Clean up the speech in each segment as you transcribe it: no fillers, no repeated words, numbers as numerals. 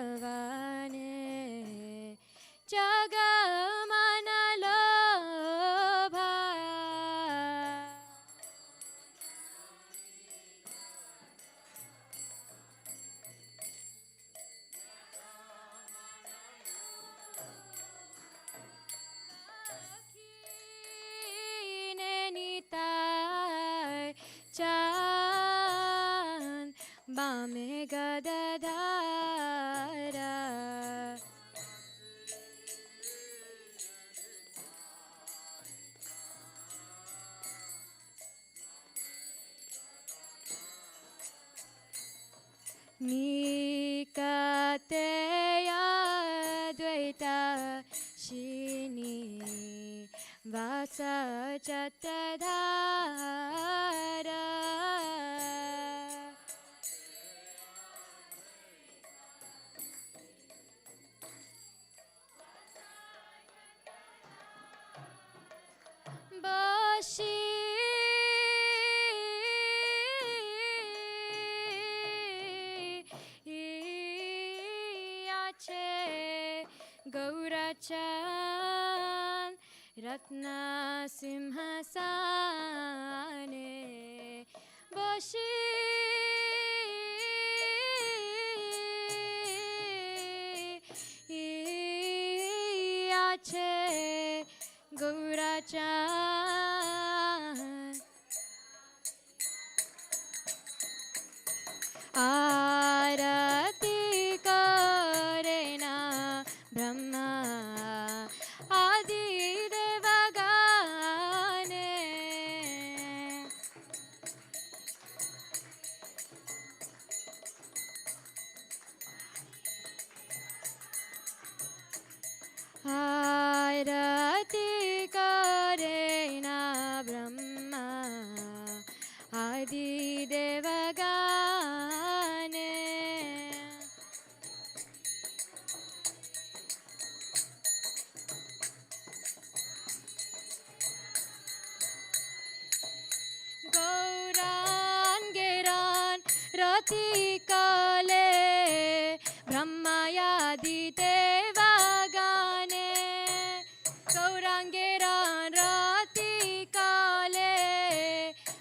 जानवीततवने जगमनलोभा निताय चान बामे गदधारा निकतेया द्वैता शिनी वासचतधारा बशी गौरचान रत्ना सिंहासने बशी आछे गौरचान आरती करे ना ब्रह्मा आदि देवगाने आरती करे ना ब्रह्मा आदि देवगाने गौरान गिरान रति काले ब्रह्मायादि देवगाने गौरांगिरान रति काले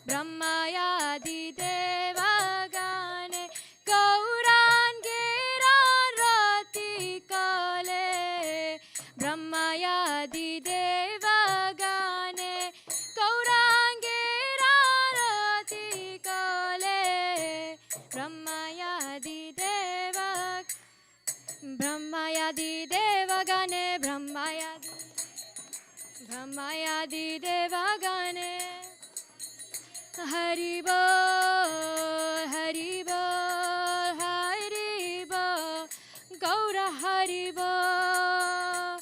ब्रह्मायादि देवगाने गौरांगिरान रति काले ब्रह्मायादि देवगाने गौरांगिरान रति काले ब्रह्मायादि देवगाने ब्रह्मायादि देवगाने हरि बोल हरि बोल हरि बोल गौर हरि बोल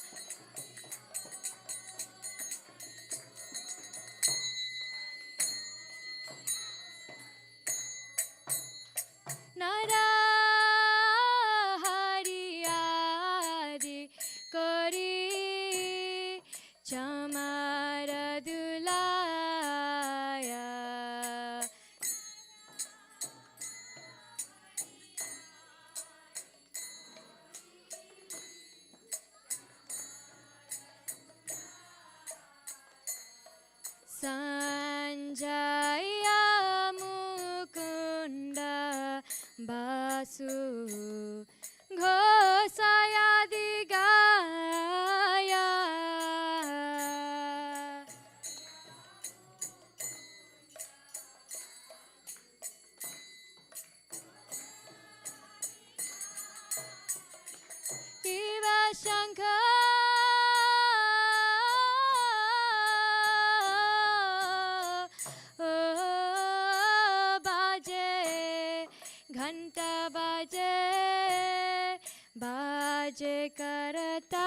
नरा हरियादि करी चमार दुलाया संजया मुकुंद बासु घोषायादि गाया शिव शंख बाजे घंटा बाजे बाजे करताला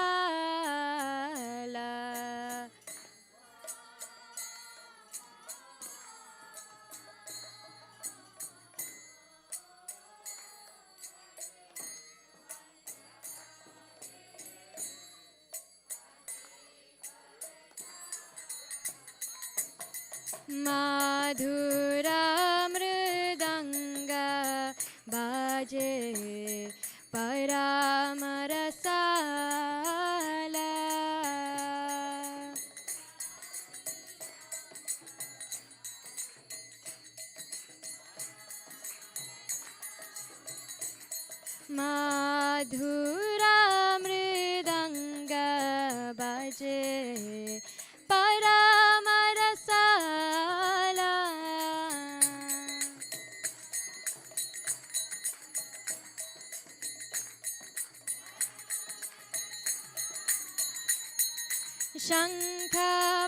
माधुरा मृद माधुरा मृदंग बाजे परम रसाला शंख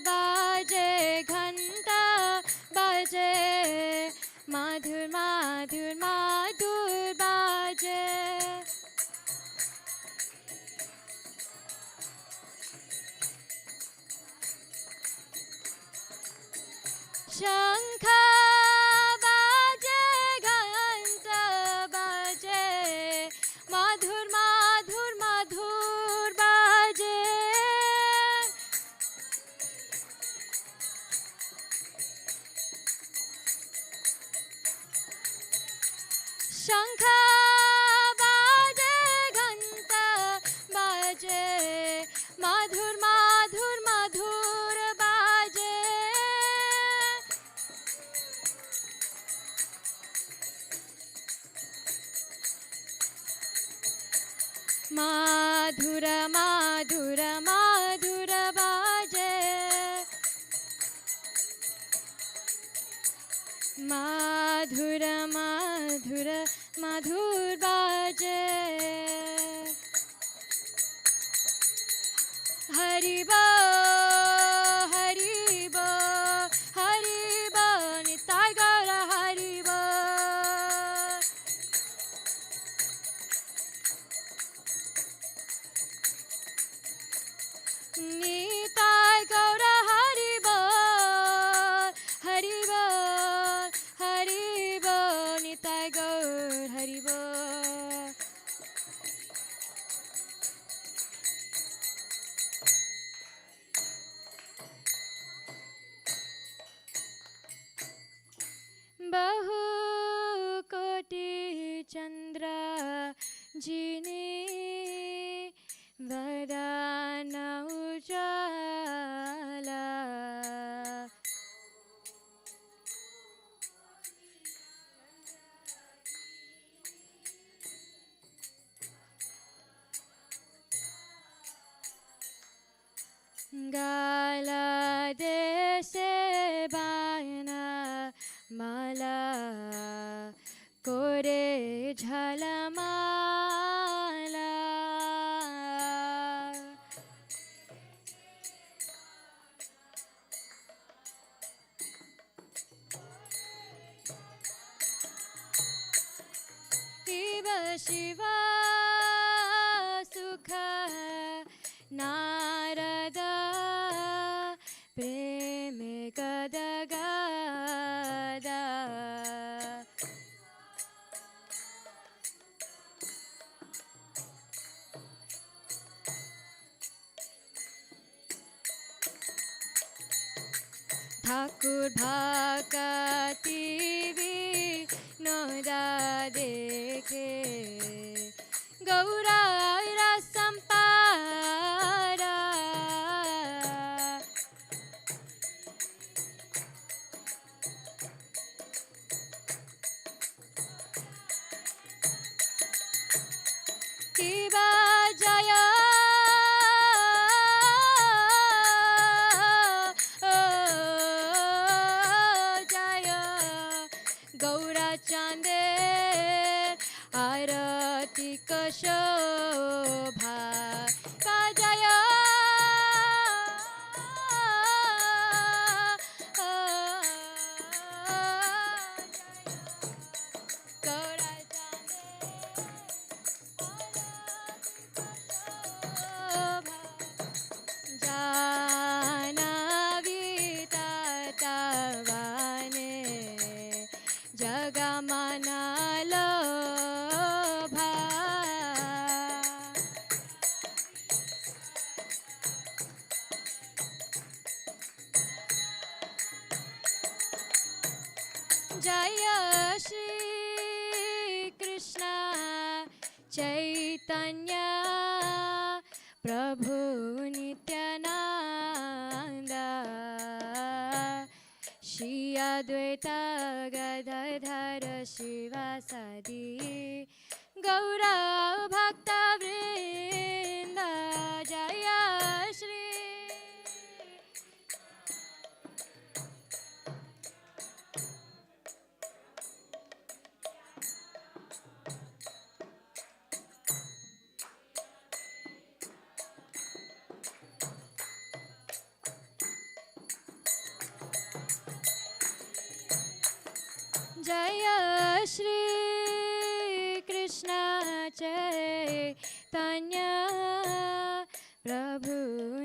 बाजे घंटा बाजे माधुर माधुर माधुर बाजे शंख बाजे घंटा बाजे माधुर माधुर माधुर बाजे शंख बाजे घंटा बाजे माधुर माधुर माधुर बाजे माधुर माधुर माधुर बाजे माधुर माधुर माधुर बाजे हरि बो हरि बो हरि बो निताय गौर हरि बो निताय गौर हरि बो हरि बो हरि बो निताय गौर हरि बो बहु कोटि चंद्र जिने वरदान उजाला गाला देशे बायना माला कोरे झलमाला शिव शिव सुख नारद प्रेम गद गद ठाकुर भाकती विनोदा देखे गौरा संपारा शिवा जय जय गौरा चांदे आरती शोभा का जय गौरा जानवी तवाने जगमनालो भा जय श्री कृष्ण चैतन्य प्रभु Nityanand Shri Advaita Gadadhar शिवासादि Gaura Bhakta Vrinda Jaya Shri Jaya Shri Krishna Chaitanya Prabhu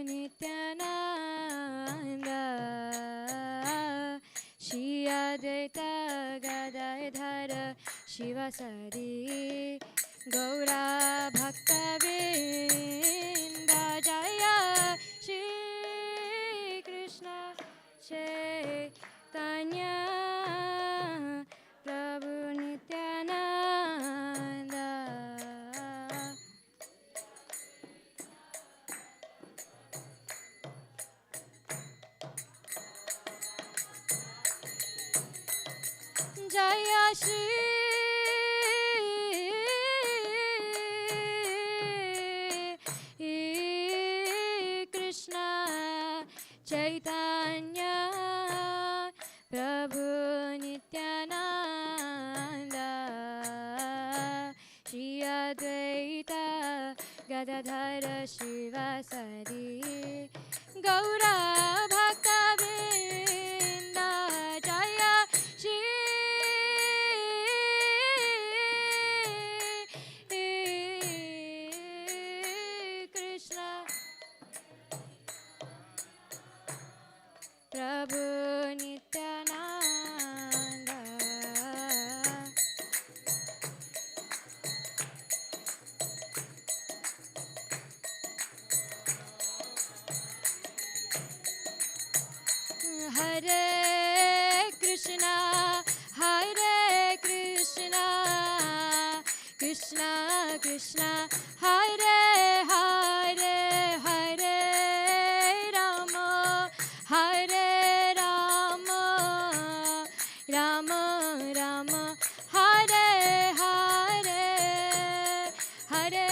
Nityananda Shri Advaita Gadadhara Shivasari Gaura Bhakta Vrinda Jaya Shri Krishna Chaitanya Prabhu Nityananda Jaya Shri Krishna Chaitanya Prabhu Nityananda Shri Advaita Gadadhara Shivasari Gaura Bhakta Vrinda Jaya Shri Krishna Prabhu Nityananda Hare Krishna Krishna Krishna Hare Hare Hare Rama Rama Rama Hare Hare Hare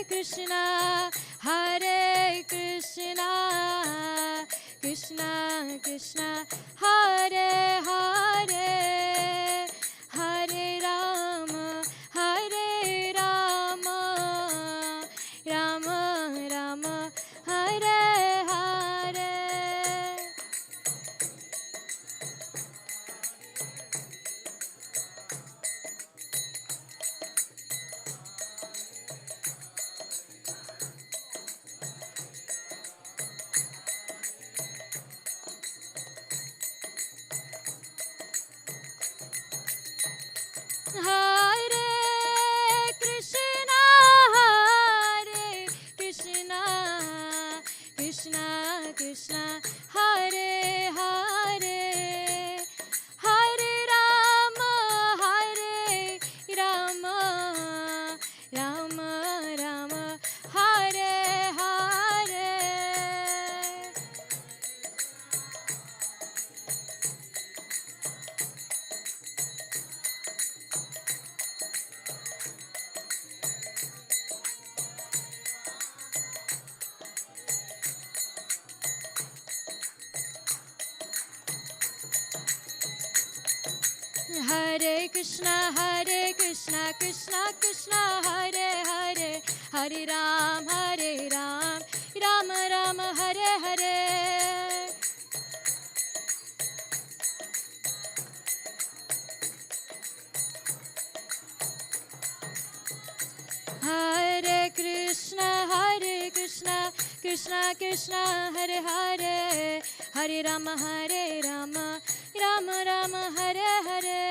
Krishna Hare Krishna Krishna Krishna Hare Hare Hare Rama Rama Rama Hare Hare Hare Krishna Krishna Krishna Hare Hare Hare Rama Rama Rama Hare Hare Hare Krishna Krishna Krishna Hare Hare Hare Ram Ram Ram Hare Hare Hare Krishna Krishna Krishna Hare Hare Hare Ram Ram Ram Hare Hare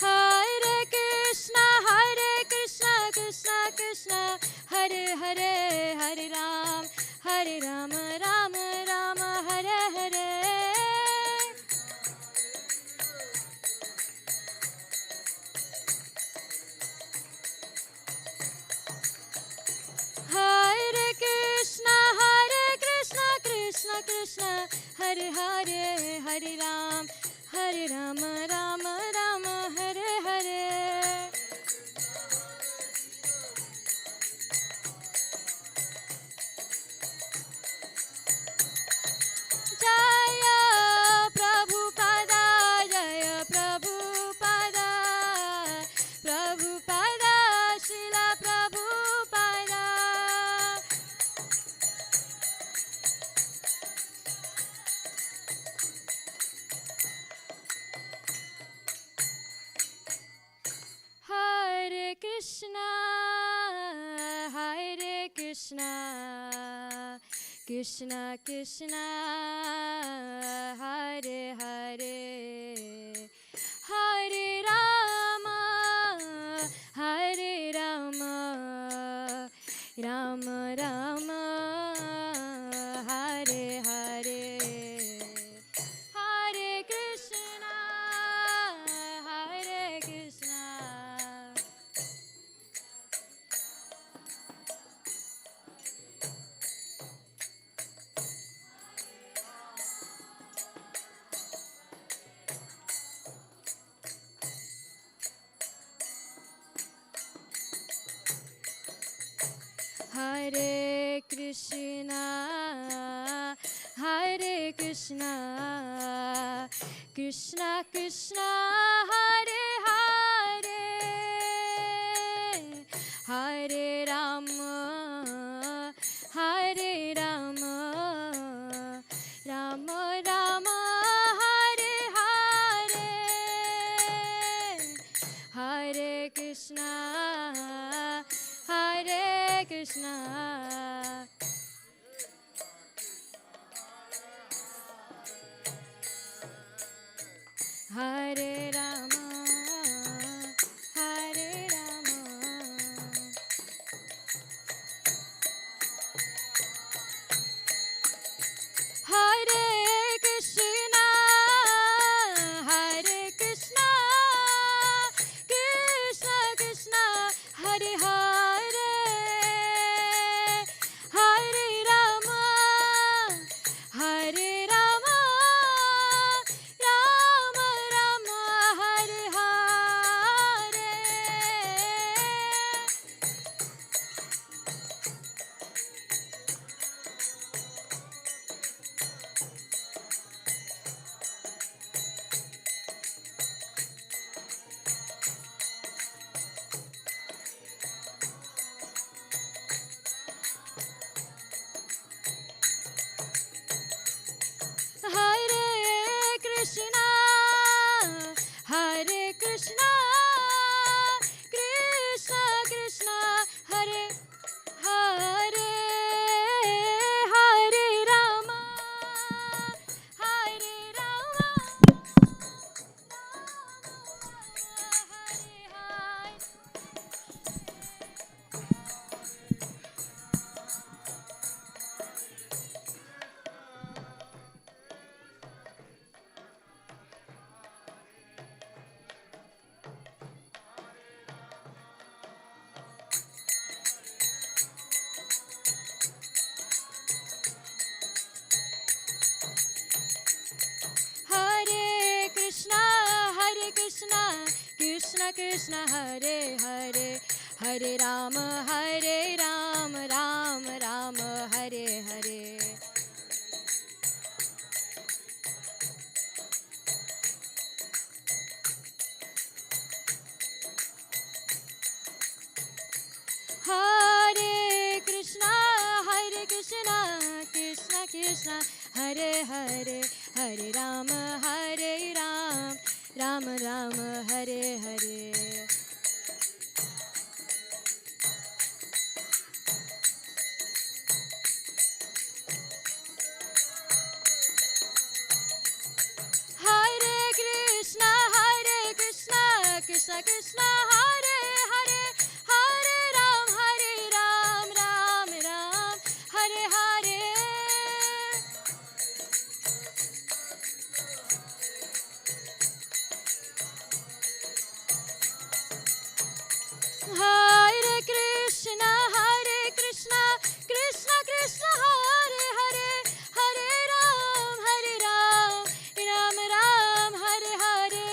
Hare Krishna Hare Rama, Rama Rama, Hare Hare. Hare Krishna, Krishna Krishna, Hare Hare, Hare Rama, Rama Rama, Hare Hare. Jaya Prabhupada, Jaya Prabhupada, Prabhupada, Srila Prabhupada. Hare Krishna, Krishna Krishna, Hare Hare, Hare Rama, Rama Rama, Hare Hare. Hare Krishna, Hare Krishna. Hare Krishna, Krishna Krishna, Hare Hare, Hare Rama, Rama Rama, Hare Hare, Hare Krishna, Hare Krishna. Hare Rama, Hare Rama. Hare Krishna, Krishna Krishna, Hare Hare, Hare Rama, Rama Rama, Hare Hare. Hare Krishna, Krishna Krishna, Hare Hare, Hare Rama, Hare Hare. Hare Krishna, Krishna Krishna, Hare Hare, Hare Rama, Rama Rama, Hare Hare. Hare Krishna, Krishna Krishna, Hare Hare, Hare Rama, Rama Rama, Hare Hare. Hare Krishna, Krishna Krishna, Hare Hare, Hare Ram, Ram Ram, Hare Hare. Hare Krishna, Krishna Krishna, Hare Hare, Hare Ram, Ram Ram, Hare Hare.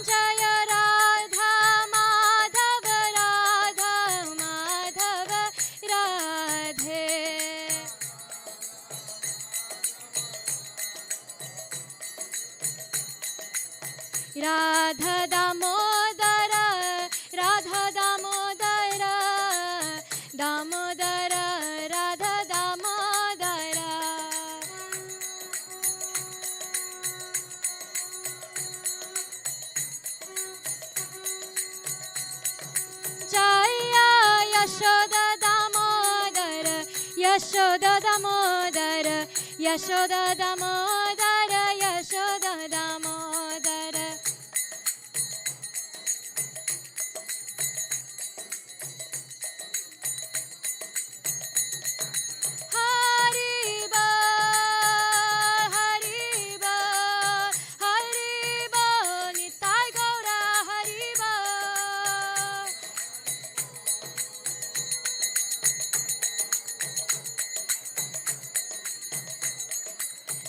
Jaya Radha Madhav, Radha Madhav, Radhe. Radha Damodara, Radha Damodara, Damodara, Radha Damodara. Jaya Yashoda Damodara, Yashoda Damodara, Yashoda Damodara, Yashoda Damodara. Hariba, Hariba, Hariba, Nitai Gaura Hariba.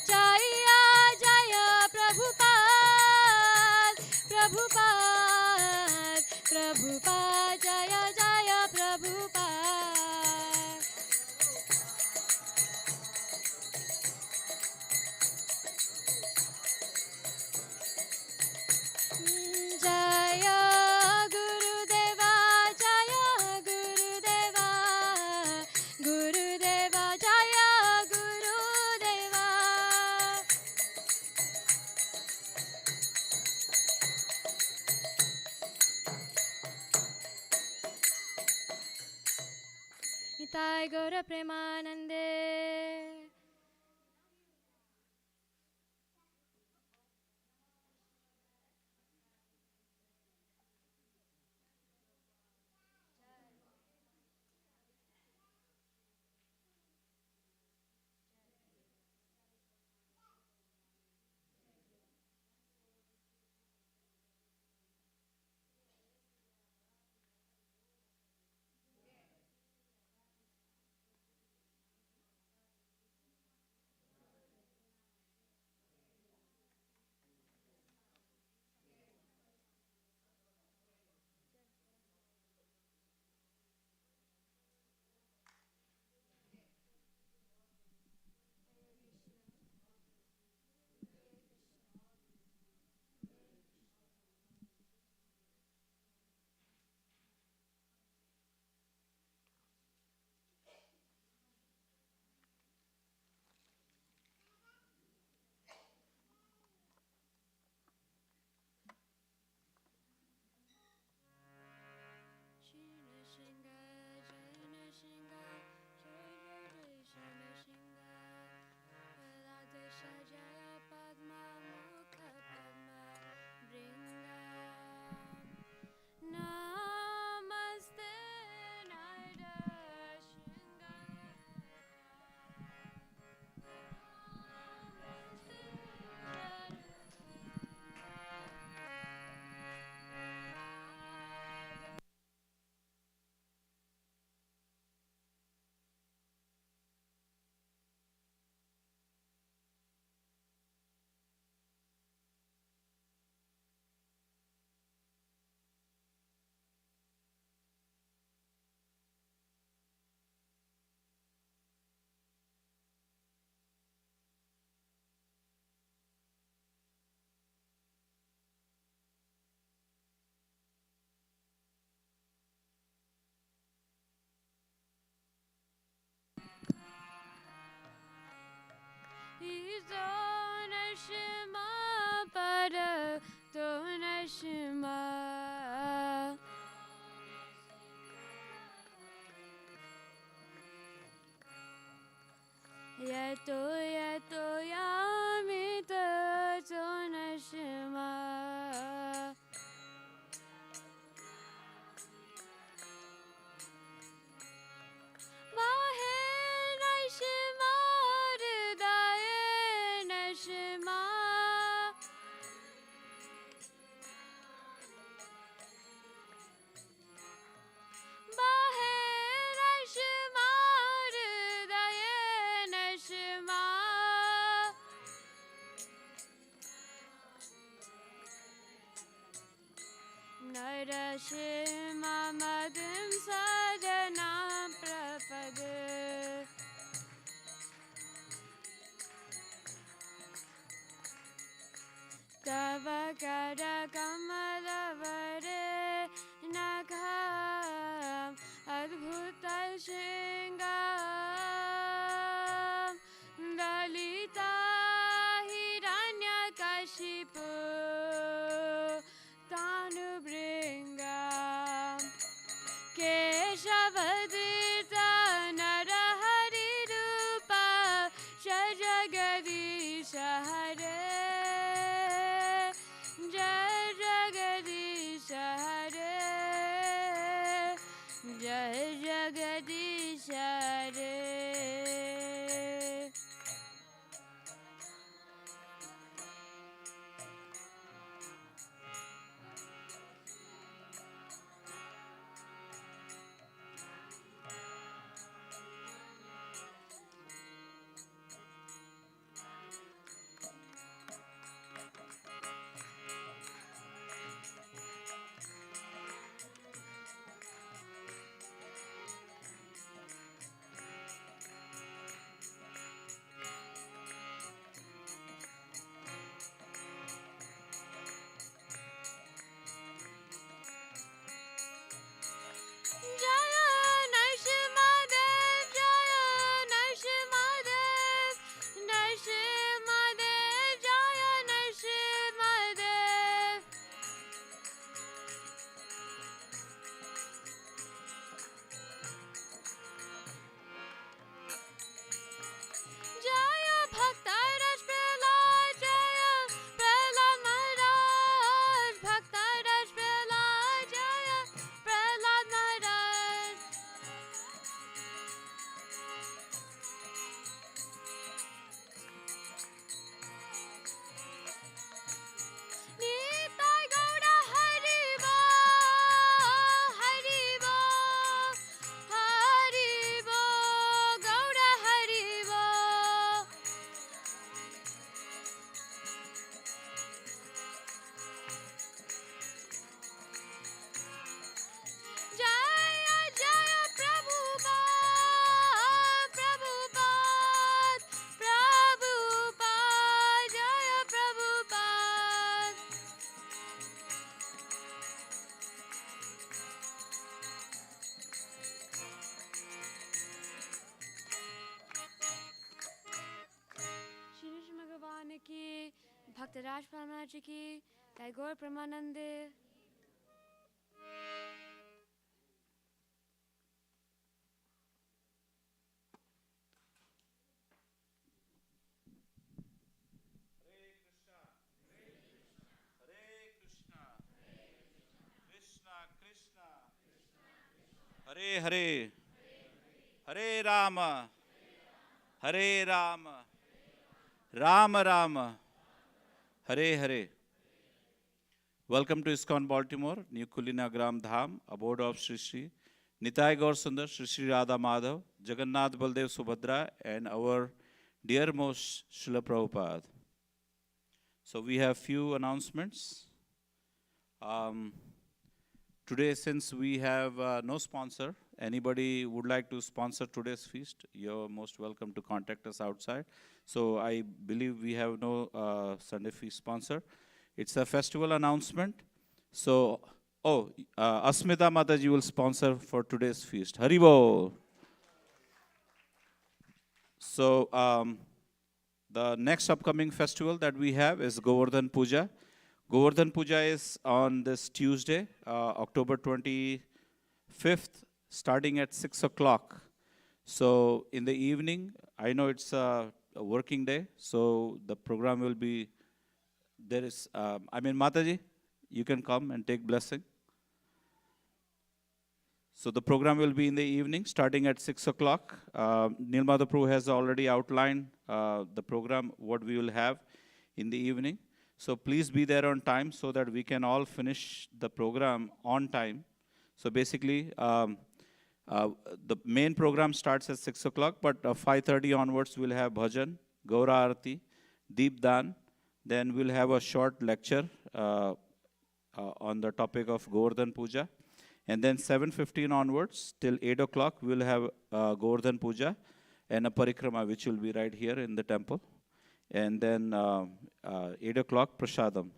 Jaya Jaya Prabhupada, Prabhupada, Prabhupada, Jaya Jaya Prabhupada. Jaya Gurudeva, Jaya Gurudeva, Gurudeva, Jaya Gurudeva. Nitai Gaura Premanande. Shina Shinga, Jana Shinga, Jaya Shina Shinga, Radesha Jaya Padma Mukha Padma Bringa. Namaste Nada Shinga. Donashima Pada Donashima Yato Yato Yamita Donashima Mahe Nashima शिमामदिं सदना प्रपद तव कर कमलवरे नघाम अद्भुत शृंगार ललिता हिरण्यकशिपु तानुभृङ्गाम् केशवदीर्घ नरहरिरूप जगदीश हरे जय जगदीश हरे जय जगदीश हरे भक्तराज परमानंद जी की टैगोर परमानंद Hare Hare Hare Ram Ram Ram Hare Hare. Welcome to ISKCON Baltimore, New Kulina Gram Dham, abode of Sri Sri Nitai Gaur Sundar, Sri Sri Radha Madhav, Jagannath Baldev Subhadra, and our dearmost Srila Prabhupada. So we have few announcements. Today, since we have no sponsor, anybody would like to sponsor today's feast, you're most welcome to contact us outside. So I believe we have no Sunday feast sponsor. It's a festival announcement. So, Asmita Mataji will sponsor for today's feast. Haribo. So, the next upcoming festival that we have is Govardhan Puja. Govardhan Puja is on this Tuesday, October 25th, starting at 6 o'clock. So in the evening, I know it's a working day, so the program will be, Mataji, you can come and take blessing. So the program will be in the evening, starting at 6 o'clock. Nilmada Prabhu has already outlined the program, what we will have in the evening. So please be there on time so that we can all finish the program on time. So basically, the main program starts at 6 o'clock, but 5:30 onwards we'll have bhajan, Gaura Arati, Deep Dan. Then we'll have a short lecture on the topic of Govardhan Puja. And then 7:15 onwards till 8 o'clock, we'll have Govardhan Puja and a parikrama, which will be right here in the temple. And then 8 o'clock, Prasadam.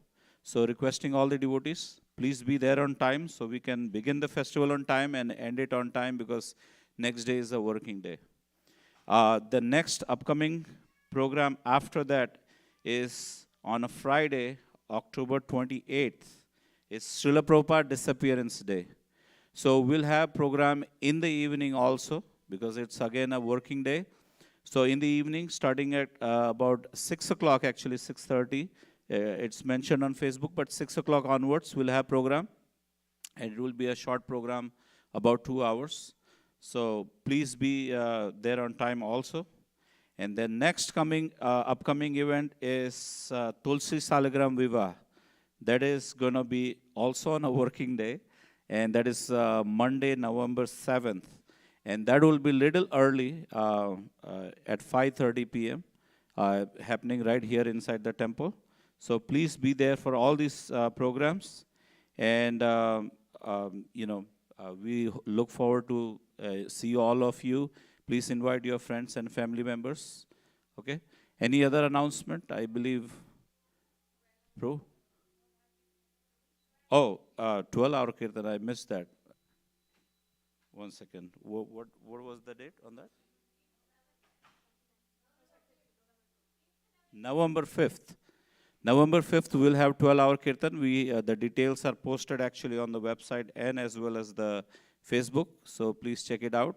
So requesting all the devotees, please be there on time so we can begin the festival on time and end it on time, because next day is a working day. The next upcoming program after that is on a Friday, October 28th. It's Srila Prabhupada Disappearance Day. So we'll have program in the evening also, because it's again a working day. So in the evening, starting at about 6 o'clock, actually 6:30, it's mentioned on Facebook, but 6 o'clock onwards, we'll have program. And it will be a short program, about 2 hours. So please be there on time also. And then next upcoming event is Tulsi Salagram Viva. That is going to be also on a working day. And that is Monday, November 7th. And that will be little early at 5:30 p.m. Happening right here inside the temple. So please be there for all these programs. And, we look forward to see all of you. Please invite your friends and family members. Okay? Any other announcement? I believe, Pro? Oh, 12-hour Kirtan, I missed that. One second. What was the date on that? November 5th. November 5th, we'll have 12-hour Kirtan. The details are posted actually on the website and as well as the Facebook. So please check it out.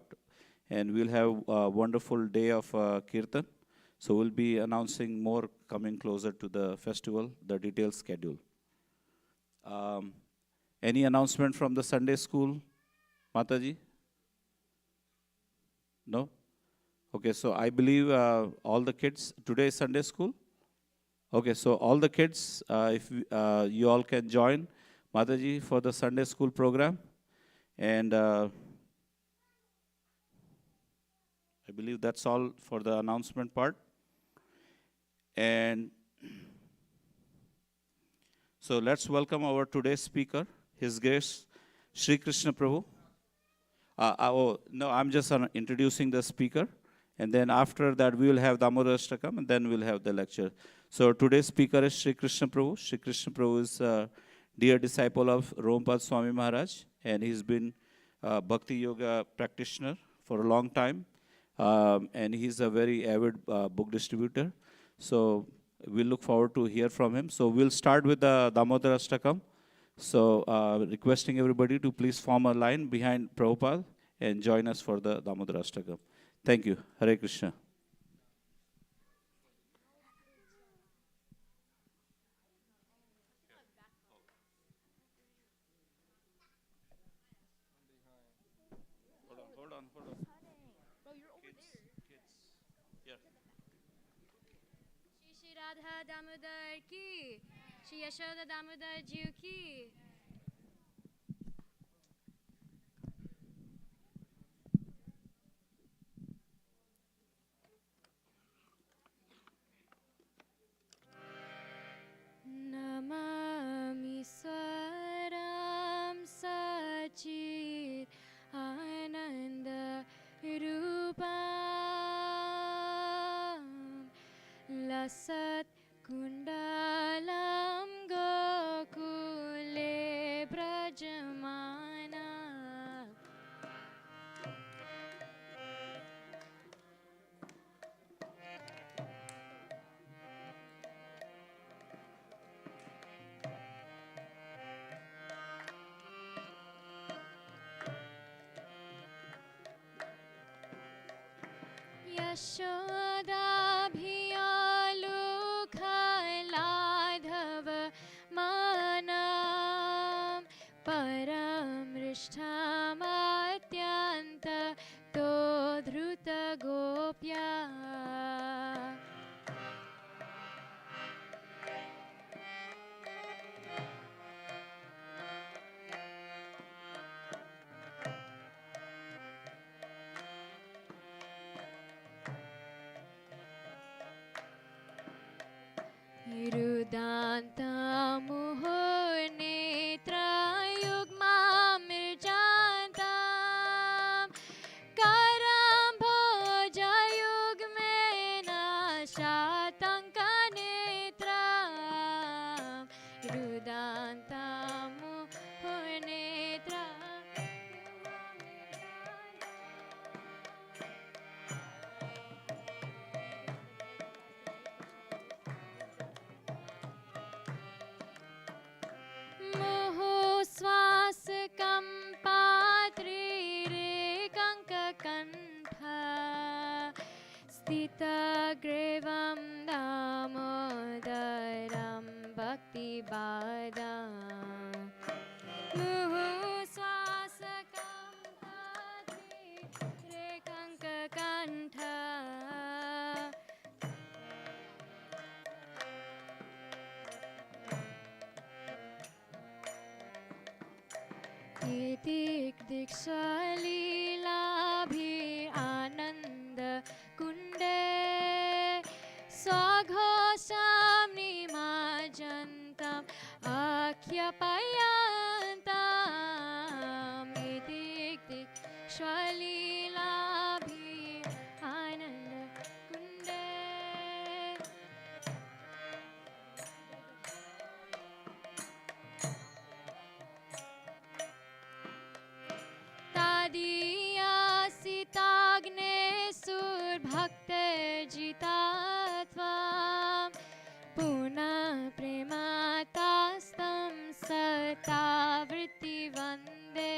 And we'll have a wonderful day of Kirtan. So we'll be announcing more coming closer to the festival, the detailed schedule. Any announcement from the Sunday school, Mataji? No? Okay, so I believe all the kids, today is Sunday school? Okay, so all the kids, if you all can join Mataji for the Sunday school program. And I believe that's all for the announcement part. And so let's welcome our today's speaker, His Grace, Sri Krishna Prabhu. No, I'm just introducing the speaker. And then after that, we will have Damodar Ashtakam, and then we'll have the lecture. So today's speaker is Sri Krishna Prabhu. Sri Krishna Prabhu is a dear disciple of Rompad Swami Maharaj. And he's been a Bhakti Yoga practitioner for a long time. And he's a very avid book distributor. So we look forward to hear from him. So we'll start with the Damodar Ashtakam. So requesting everybody to please form a line behind Prabhupada and join us for the Damodar Ashtakam. Thank you. Hare Krishna. Hold on. Bro, you're over there. Kids. Yeah. Shri Radha Damodar ki, Shri Yashoda Damodar Ji ki. Namami Swaram Sachit Ananda Rupam Lasat Kundalam Gokule Brajamana. Yashoda bhiyalu khaladhav manam paramrishtham atyanta todhruta gopya. Irudanta muhone स्थितग्रीवं दामोदरं भक्तिपादं मुहुश्वासकं रेकङ्ककण्ठ दीक्षालीलाभि आनन्द कुण्डे स्वघोषं निमज्जन्तम् आख्यापयन्तम् दीक्षालीलाभि आनन्द कुण्डे तादीयासिताग्नेसुर्भक्तजिता त्वां पुनः प्रेमातास्तं सतावृत्ति वन्दे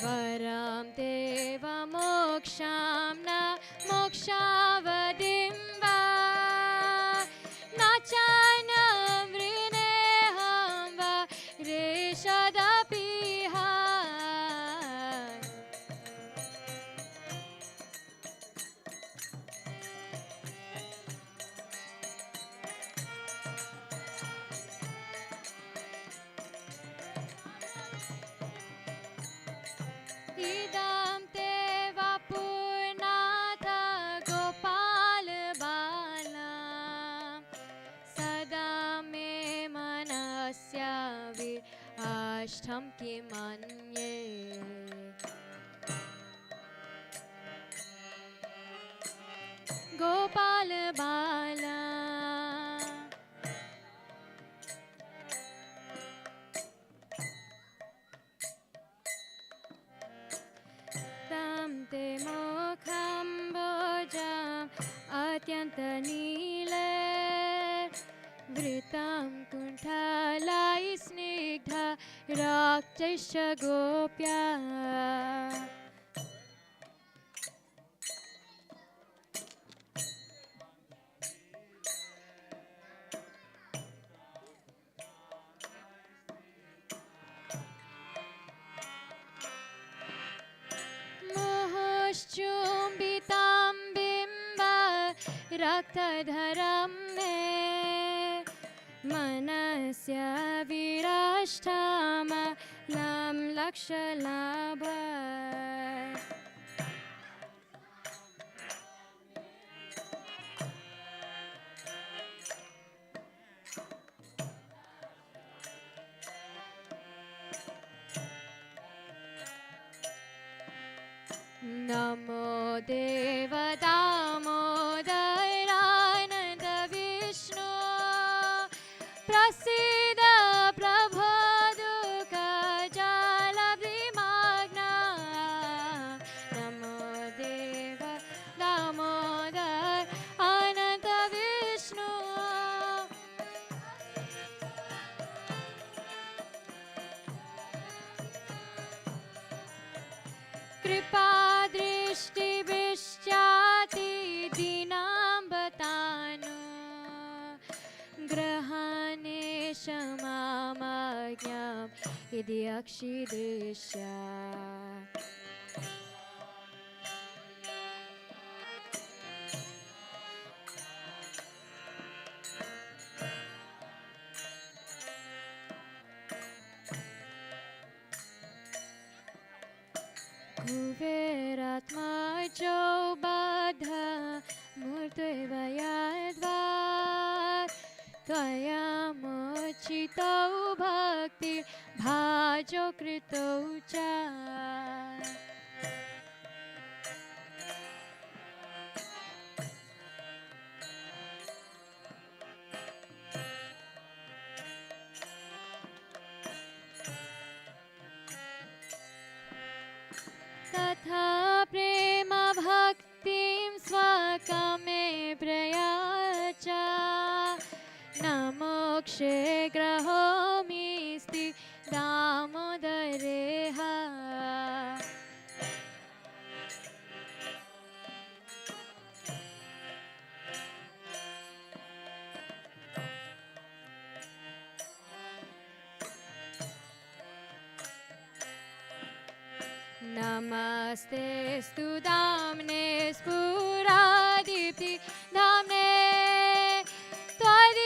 वरं देवमोक्षं न मोक्षावधिं वा न चान्यं वृणेऽहं वा रेषदपिह इदं ते वपुर्नाथ गोपाल बाला सदा मे मनस्य विष्टं किमन्ये गोपाल बाला तं ते मुखं भोजम् अत्यन्तनीले वृतं कुण्ठलाई स्निग्ध रक्तश्च गोप्या चुम्बितं बिम्ब रक्तधरं मे मनस्य विराष्टमलं लक्षलाभ नमो देव दामोदरानन्द विष्णु प्रसीद प्रभो दुःखजलधिमग्ना नमो देव दामोदर अनन्त विष्णु कृपा दृष्टिभिश्चाति दीनां बतानु ग्रहणे क्षमामज्ञं यदि अक्षिदृश्या कुबेरात्माजो बद्ध मूर्तिर्वयद्वा त्वया मोचितो भक्तिर्भाजो कृतौ च तथा प्रेम भक्ति नमस्तेस्तु धाम्ने स्फुरादिति धाम्ने त्वदीयधरायता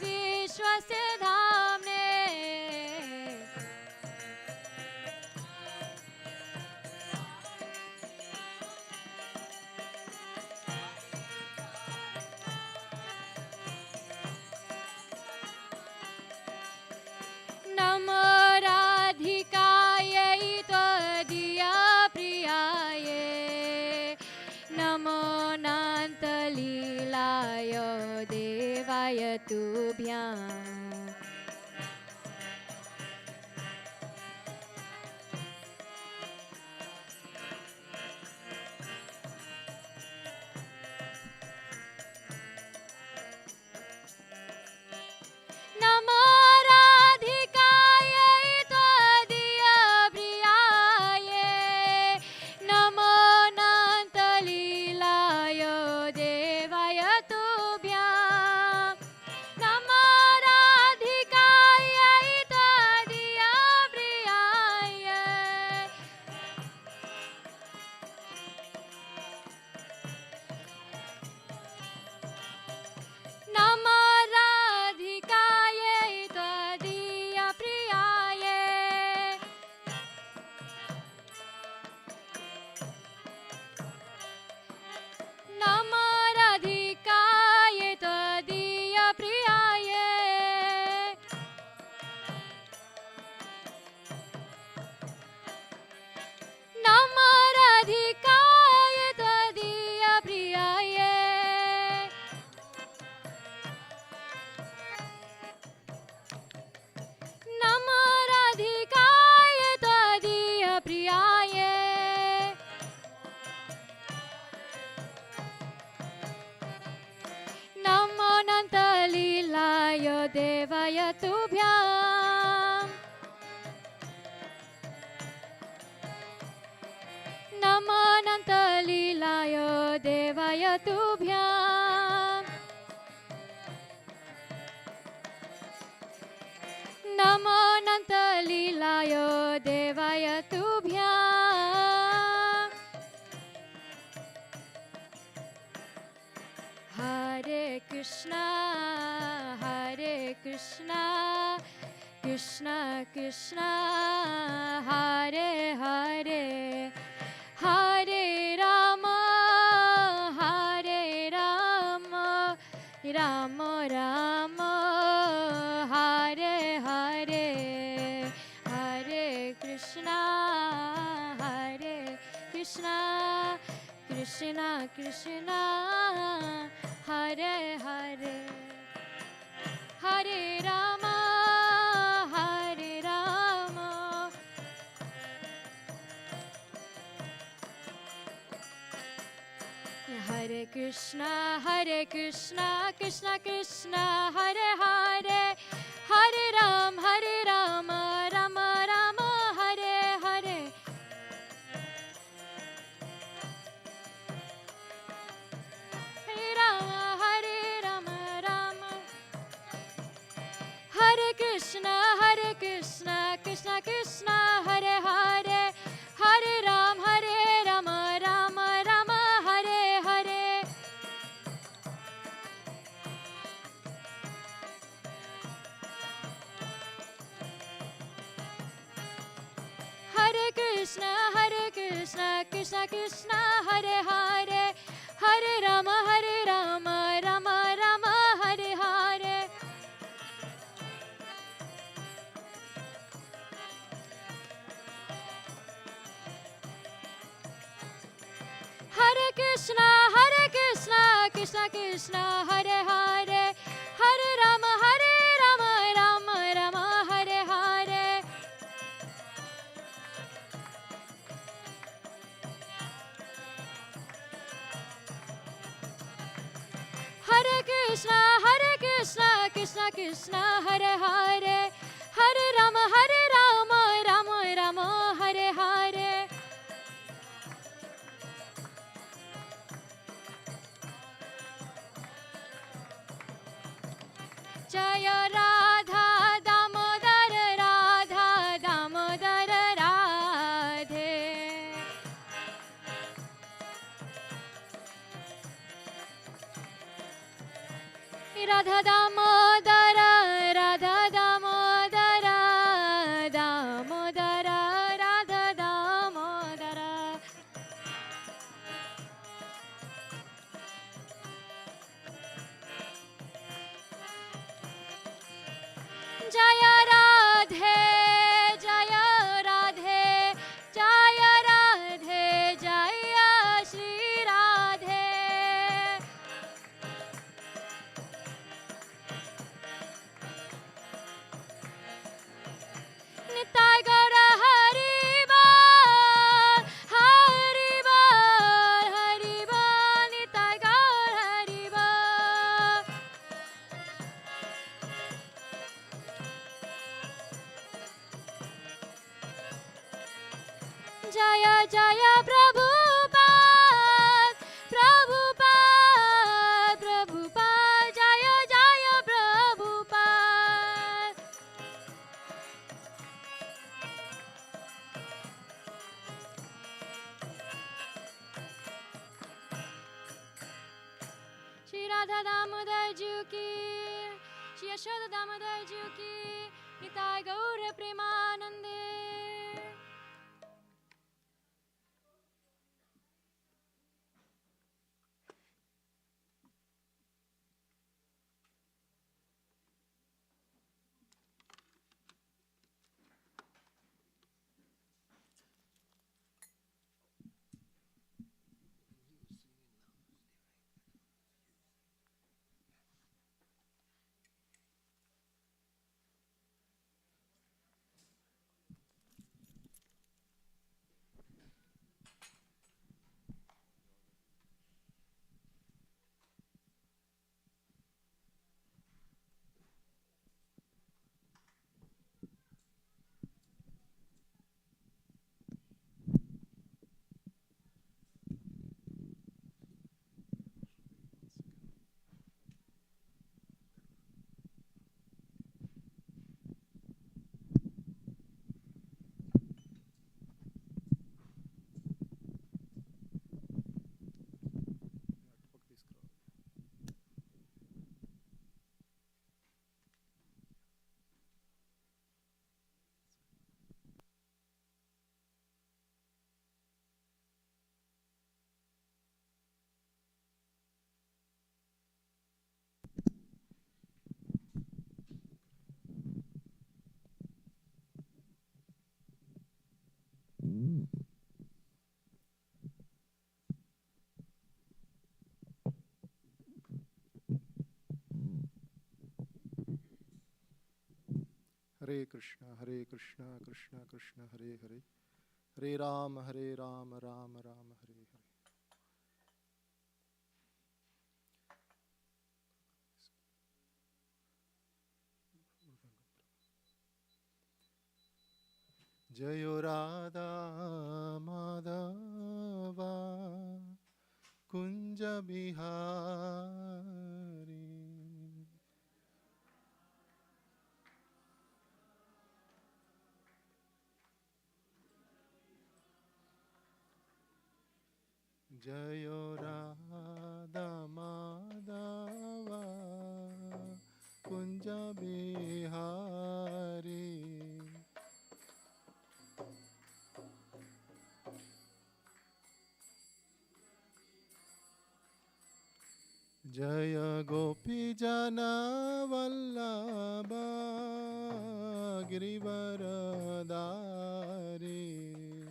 विश्वस्य धाम्ने नमो राधिकायै त्वदीयप्रियायै नमो नान्तलीलाय देवाय तुभ्याम् नमो राधिकायै त्वदीयप्रियायै नमो नान्तलीलाय देवाय तुभ्याम् नमो राधिकायै त्वदीयप्रियायै नमो राधिकायै त्वदीयप्रियायै नमो राधिकायै त्वदीयप्रियायै नमो राधिकायै त्वदीयप्रियायै नमो राधिकायै त्वदीयप्रियायै नमो नान्तलीलाय देवाय तुभ्याम् नमो नान्तलीलाय देवाय तुभ्याम् नमो नान्तलीलाय देवाय तुभ्याम् हरे कृष्णा कृष्ण कृष्ण हरे हरे हरे राम राम राम हरे हरे हरे कृष्णा कृष्ण कृष्ण हरे हरे हरे राम हरे कृष्णा कृष्ण कृष्ण हरे हरे हरे राम राम राम हरे हरे हरे राम राम हरे कृष्ण कृष्ण कृष्ण हरे हरे हरे राम राम राम हरे हरे हरे कृष्ण कृष्ण कृष्ण हरे हरे हरे राम राम राम हरे हरे हरे कृष्ण कृष्ण कृष्ण हरे हरे हरे राम राम राम हरे हरे हरे कृष्ण कृष्ण कृष्ण हरे हरे हरे राम राम राम हरे हरे जय Radha Damodar Radha Damodara, Radha Damodara, Damodara, Radha Damodara. Jaya Radhe, Jaya Radhe, Jaya Radhe, Jaya Shri Radhe. Nitai Gaura Hari Bol, Hari Bol, Hari Bol, Nitai Gaur Hari Bol. Jaya Jaya Prabhupada, Prabhupada, Prabhupada, Jaya Jaya Prabhupada. Shri Radha Damodar Ji ki, Shri Yashoda Damodar Ji ki, Nitai Gaur Premanande. Hare Krishna, Krishna Krishna, Hare Hare, Hare Rama, Rama Rama, Hare Hare. Jayo Radha Madhava Kunja Bihari. Jayo Radha Madhava Kunja Bihari. Jaya Gopi Jana Vallabha Girivaradari.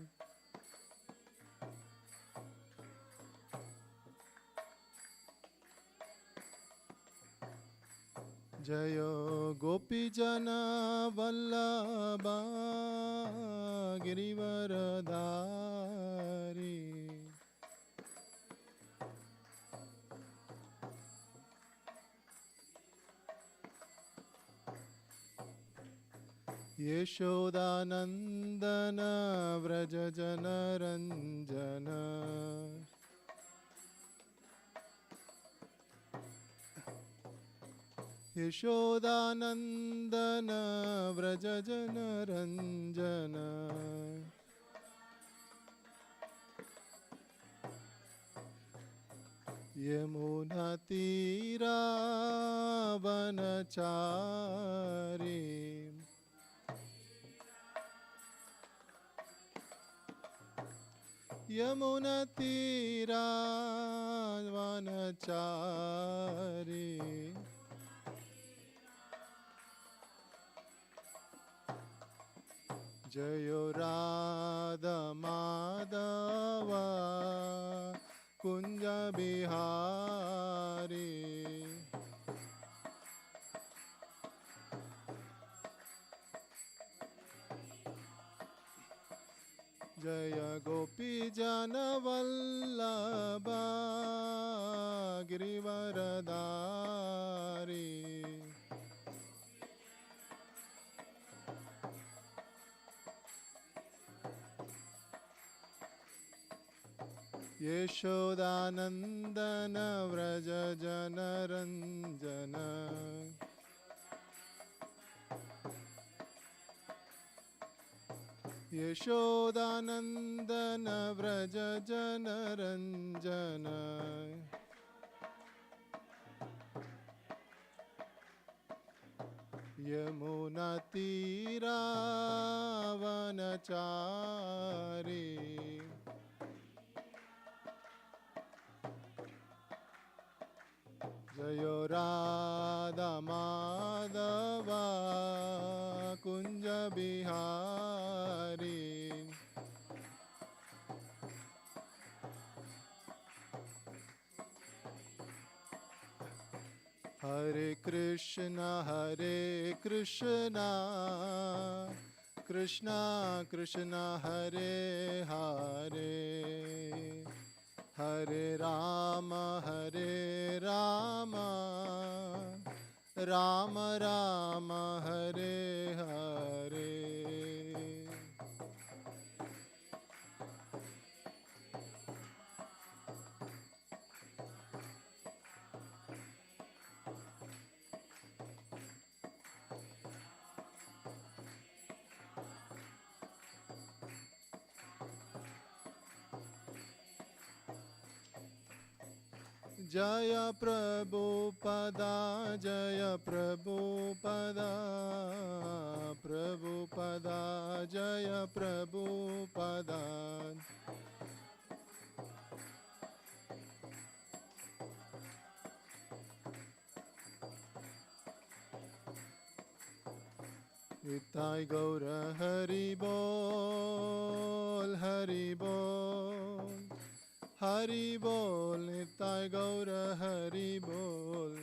Jaya Gopi Jana Vallabha Girivaradari. Yeshodanandana Vraja Jana Ranjana. Yeshodanandana Vraja Jana Ranjana. यमुनतीरावनचारी यमुनतीरावनचारी जयो राधा माधवा कुंज बिहारी जय गोपी जन वल्लभा गिरिवरधारी यशोदानंदन व्रज जनरंजन यशोदानंदन व्रज जनरंजन यमुना तीरावनचारी जयो राधा माधवा कुंज बिहारी हरे कृष्णा कृष्णा कृष्णा हरे हरे हरे राम राम राम हरे हरे जय प्रभुपदा जय प्रभुपदा प्रभुपदा जय प्रभुपदा निताय गौर हरि बोल हरि बोल निताय गौर हरि बोल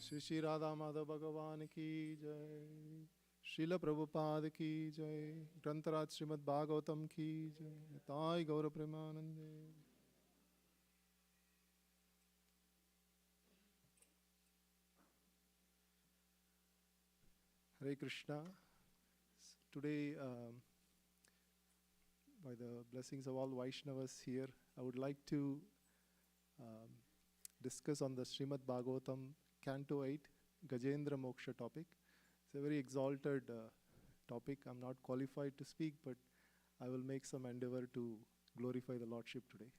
श्री श्री राधा माधव भगवान की जय श्रील प्रभुपाद की जय ग्रंथराज श्रीमद् भागवतम की जय ताई गौर प्रेमानंदे Hare Krishna. Today, by the blessings of all Vaishnavas here, I would like to discuss on the Srimad Bhagavatam Canto 8 Gajendra Moksha topic. It's a very exalted topic. I'm not qualified to speak, but I will make some endeavor to glorify the Lordship today.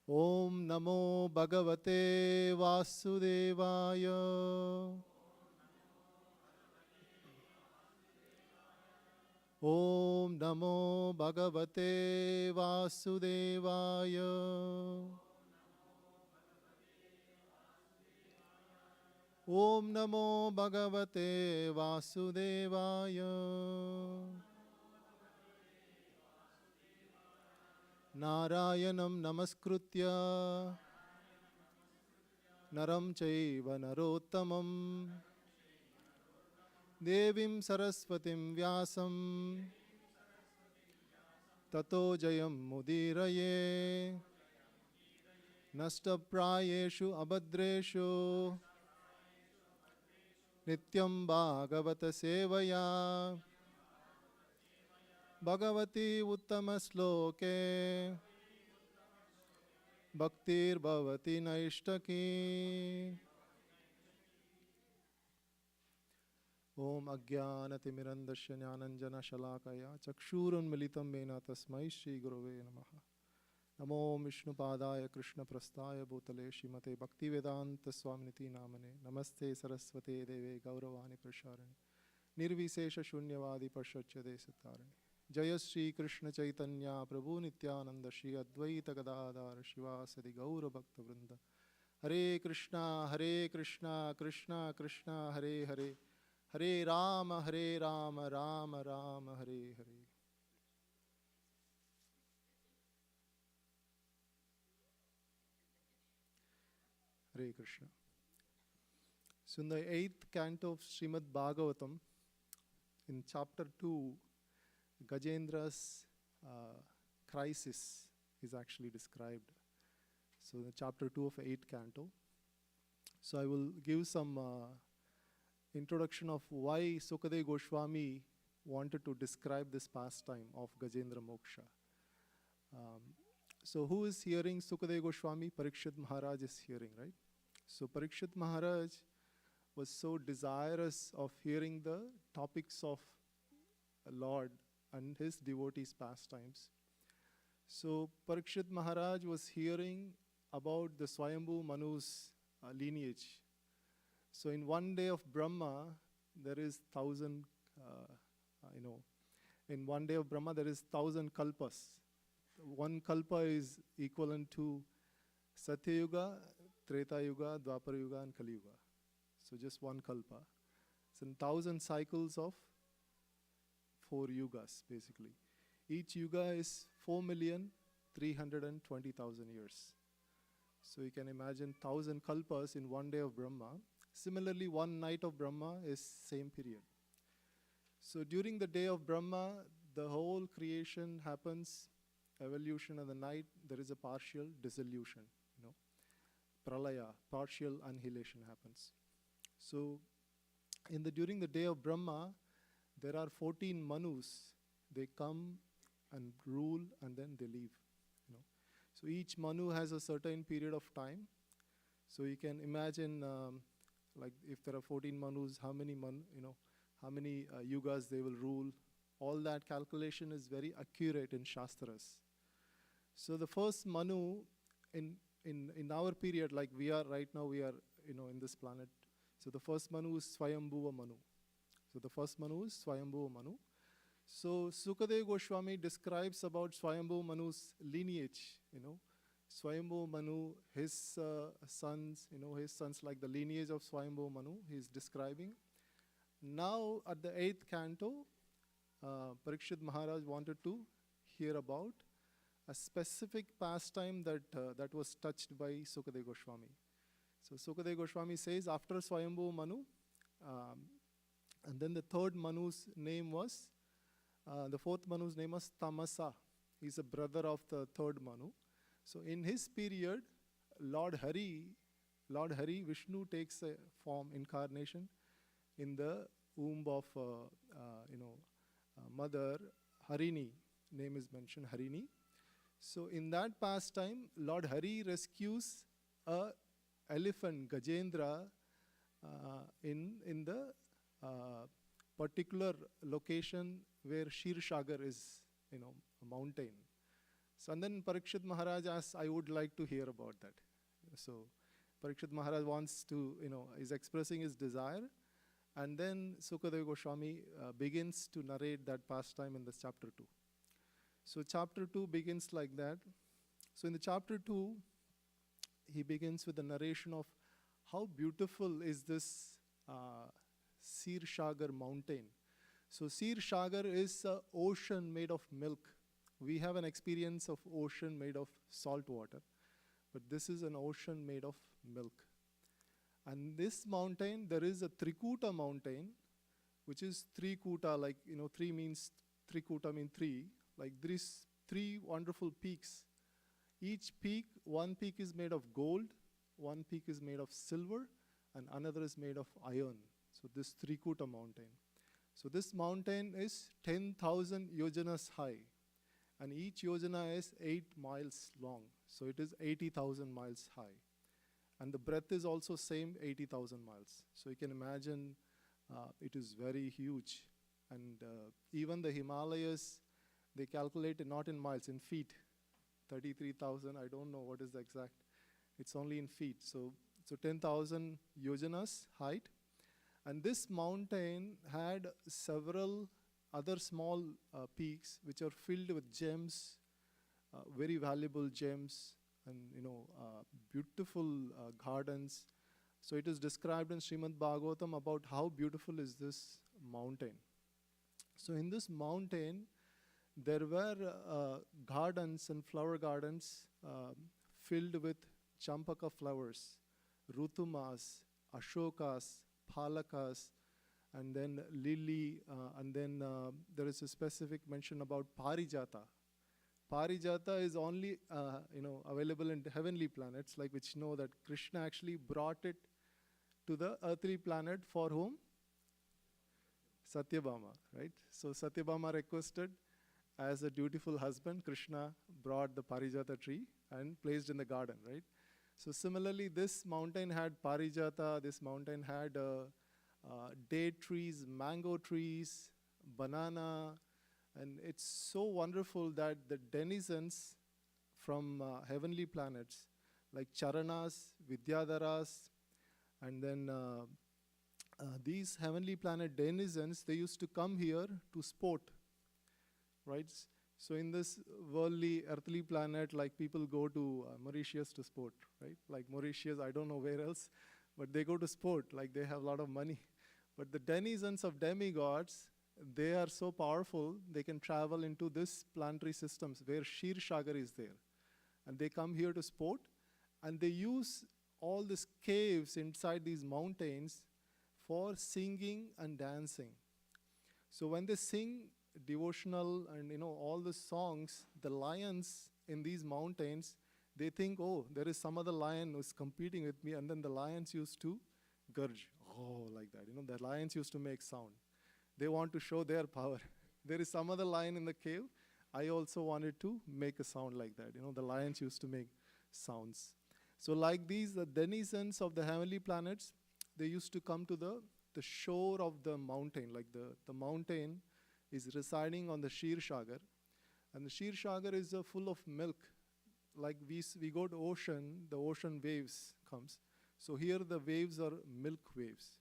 Om Namo Bhagavate Vasudevaya. Om Namo Bhagavate Vasudevaya. Om Namo Bhagavate Vasudevaya. Narayanam Namaskritya Naram Chaiva Narottamam Devim Saraswatim Vyasam Tato Jayam Mudiraye Nashtaprayeshu Abhadreshu Nityam Bhagavata Sevaya Bhagavati Uttama Sloke Bhaktir Bhavati Naishtaki Om Ajnanatimirandasya Jnananjana Shalakaya Chakshurunmilitam Yena Tasmai Shri Gurave Namaha. Namo Vishnu Padaya Krishna Prasthaya Bhutale Srimate Bhaktivedanta Swaminiti Namane Namaste Saraswate Deve Gauravani Prasharani Nirvisesha Shunyavadi Pashachyade Satarani Jaya Shri Krishna Chaitanya Prabhu Nityananda Shri Advaita Gadadhar Shivasadi Gaura Bhakta Vrinda Hare Krishna Krishna Krishna Hare Hare Hare Rama Rama Rama Hare Hare. Hare Krishna. So in the 8th canto of Srimad Bhagavatam, in chapter 2, Gajendra's crisis is actually described. So in chapter 2 of 8th canto. So I will give some introduction of why Sukadeva Goswami wanted to describe this pastime of Gajendra Moksha. So who is hearing Sukadeva Goswami? Parikshit Maharaj is hearing, right? So Parikshit Maharaj was so desirous of hearing the topics of Lord and his devotees' pastimes. So Parikshit Maharaj was hearing about the Swayambhu Manu's lineage. So in one day of Brahma, there is 1,000, in one day of Brahma, there is 1,000 kalpas. One kalpa is equivalent to Satya Yuga, Treta Yuga, Dwapara Yuga, and Kali Yuga. So just one kalpa. So 1,000 cycles of 4 yugas, basically. Each yuga is 4,320,000 years. So you can imagine 1,000 kalpas in one day of Brahma. Similarly, one night of Brahma is same period. So during the day of Brahma, the whole creation happens, evolution, and the night there is a partial dissolution, pralaya, partial annihilation happens. So during the day of Brahma, there are 14 Manus. They come and rule and then they leave. So each Manu has a certain period of time. So you can imagine, like if there are 14 Manus, how many yugas they will rule. All that calculation is very accurate in Shastras. So the first Manu in our period, like we are right now, we are in this planet. So the first Manu is Swayambhuva Manu. So the first Manu is Swayambhuva Manu. So Sukadeva Goswami describes about Swayambhuva Manu's lineage. Swayambhuva Manu, his sons, his sons, like the lineage of Swayambhuva Manu, he is describing. Now at the 8th canto, Parikshit Maharaj wanted to hear about a specific pastime that was touched by Sukadeva Goswami. So Sukadeva Goswami says after Swayambhuva Manu, and then the third Manu's name was, the fourth Manu's name was Tamasa. He's a brother of the third Manu. So in his period, Lord Hari, Vishnu takes a form, incarnation, in the womb of, mother Harini. Name is mentioned, Harini. So in that pastime, Lord Hari rescues a elephant, Gajendra, in the particular location where Kshirshagar is, a mountain. So and then Parikshit Maharaj asks, I would like to hear about that. So Parikshit Maharaj wants to, is expressing his desire. And then Sukadeva Goswami begins to narrate that pastime in this chapter 2. So chapter 2 begins like that. So in the chapter 2, he begins with the narration of how beautiful is this Kshirshagar mountain. So Kshirshagar is an ocean made of milk. We have an experience of ocean made of salt water, but this is an ocean made of milk. And this mountain, there is a Trikuta mountain, which is Trikuta, like, 3 means, Trikuta means 3, like these 3 wonderful peaks. Each peak, one peak is made of gold, one peak is made of silver, and another is made of iron. So this Trikuta mountain. So this mountain is 10,000 yojanas high, and each yojana is 8 miles long. So it is 80,000 miles high. And the breadth is also same, 80,000 miles. So you can imagine It is very huge. And even the Himalayas, they calculate it not in miles, in feet. 33,000, I don't know what is the exact. It's only in feet. So 10,000 yojanas height. And this mountain had several other small peaks which are filled with gems, very valuable gems, and beautiful gardens. So it is described in Srimad Bhagavatam about how beautiful is this mountain. So in this mountain, there were gardens and flower gardens filled with champaka flowers, rutumas, ashokas, palakas, and then lily, and then there is a specific mention about parijata. Parijata is only available in heavenly planets, like which know that Krishna actually brought it to the earthly planet for whom? Satyabhama, right? So Satyabhama requested, as a dutiful husband, Krishna brought the Parijata tree and placed in the garden, right? So similarly, this mountain had Parijata, this mountain had date trees, mango trees, banana, and it's so wonderful that the denizens from heavenly planets, like Charanas, Vidyadharas, and then these heavenly planet denizens, they used to come here to sport, right? So in this worldly, earthly planet, like people go to Mauritius to sport, right? Like Mauritius, I don't know where else, but they go to sport, like they have a lot of money. But the denizens of demigods, they are so powerful, they can travel into this planetary systems where Kshirshagar is there. And they come here to sport, and they use all these caves inside these mountains for singing and dancing. So when they sing devotional and all the songs, the lions in these mountains, they think, oh, there is some other lion who's competing with me, and then the lions used to gurge, oh, like that. The lions used to make sound. They want to show their power. There is some other lion in the cave. I also wanted to make a sound like that. The lions used to make sounds. So like these, the denizens of the heavenly planets, they used to come to the shore of the mountain. Like the mountain is residing on the Kshirshagar. And the Kshirshagar is full of milk. Like we go to ocean, the ocean waves comes. So here the waves are milk waves.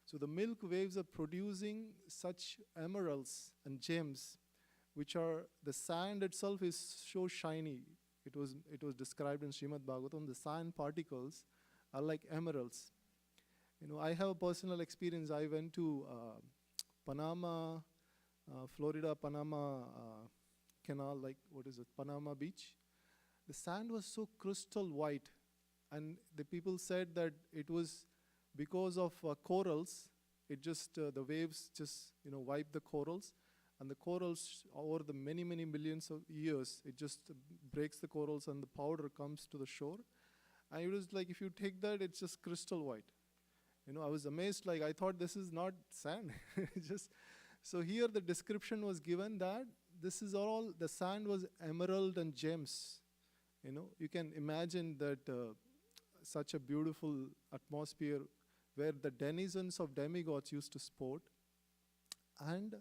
So the milk waves are producing such emeralds and gems, which are, the sand itself is so shiny. It was described in Srimad Bhagavatam, the sand particles are like emeralds. I have a personal experience. I went to Panama, Florida, Panama Canal, like what is it, Panama Beach. The sand was so crystal white, and the people said that it was because of corals. It just, the waves just, wipe the corals, and the corals over the many, many millions of years, it just breaks the corals and the powder comes to the shore. And it was like, if you take that, it's just crystal white. I was amazed, like I thought this is not sand. So here the description was given that this is all, the sand was emerald and gems. You can imagine that such a beautiful atmosphere where the denizens of demigods used to sport. And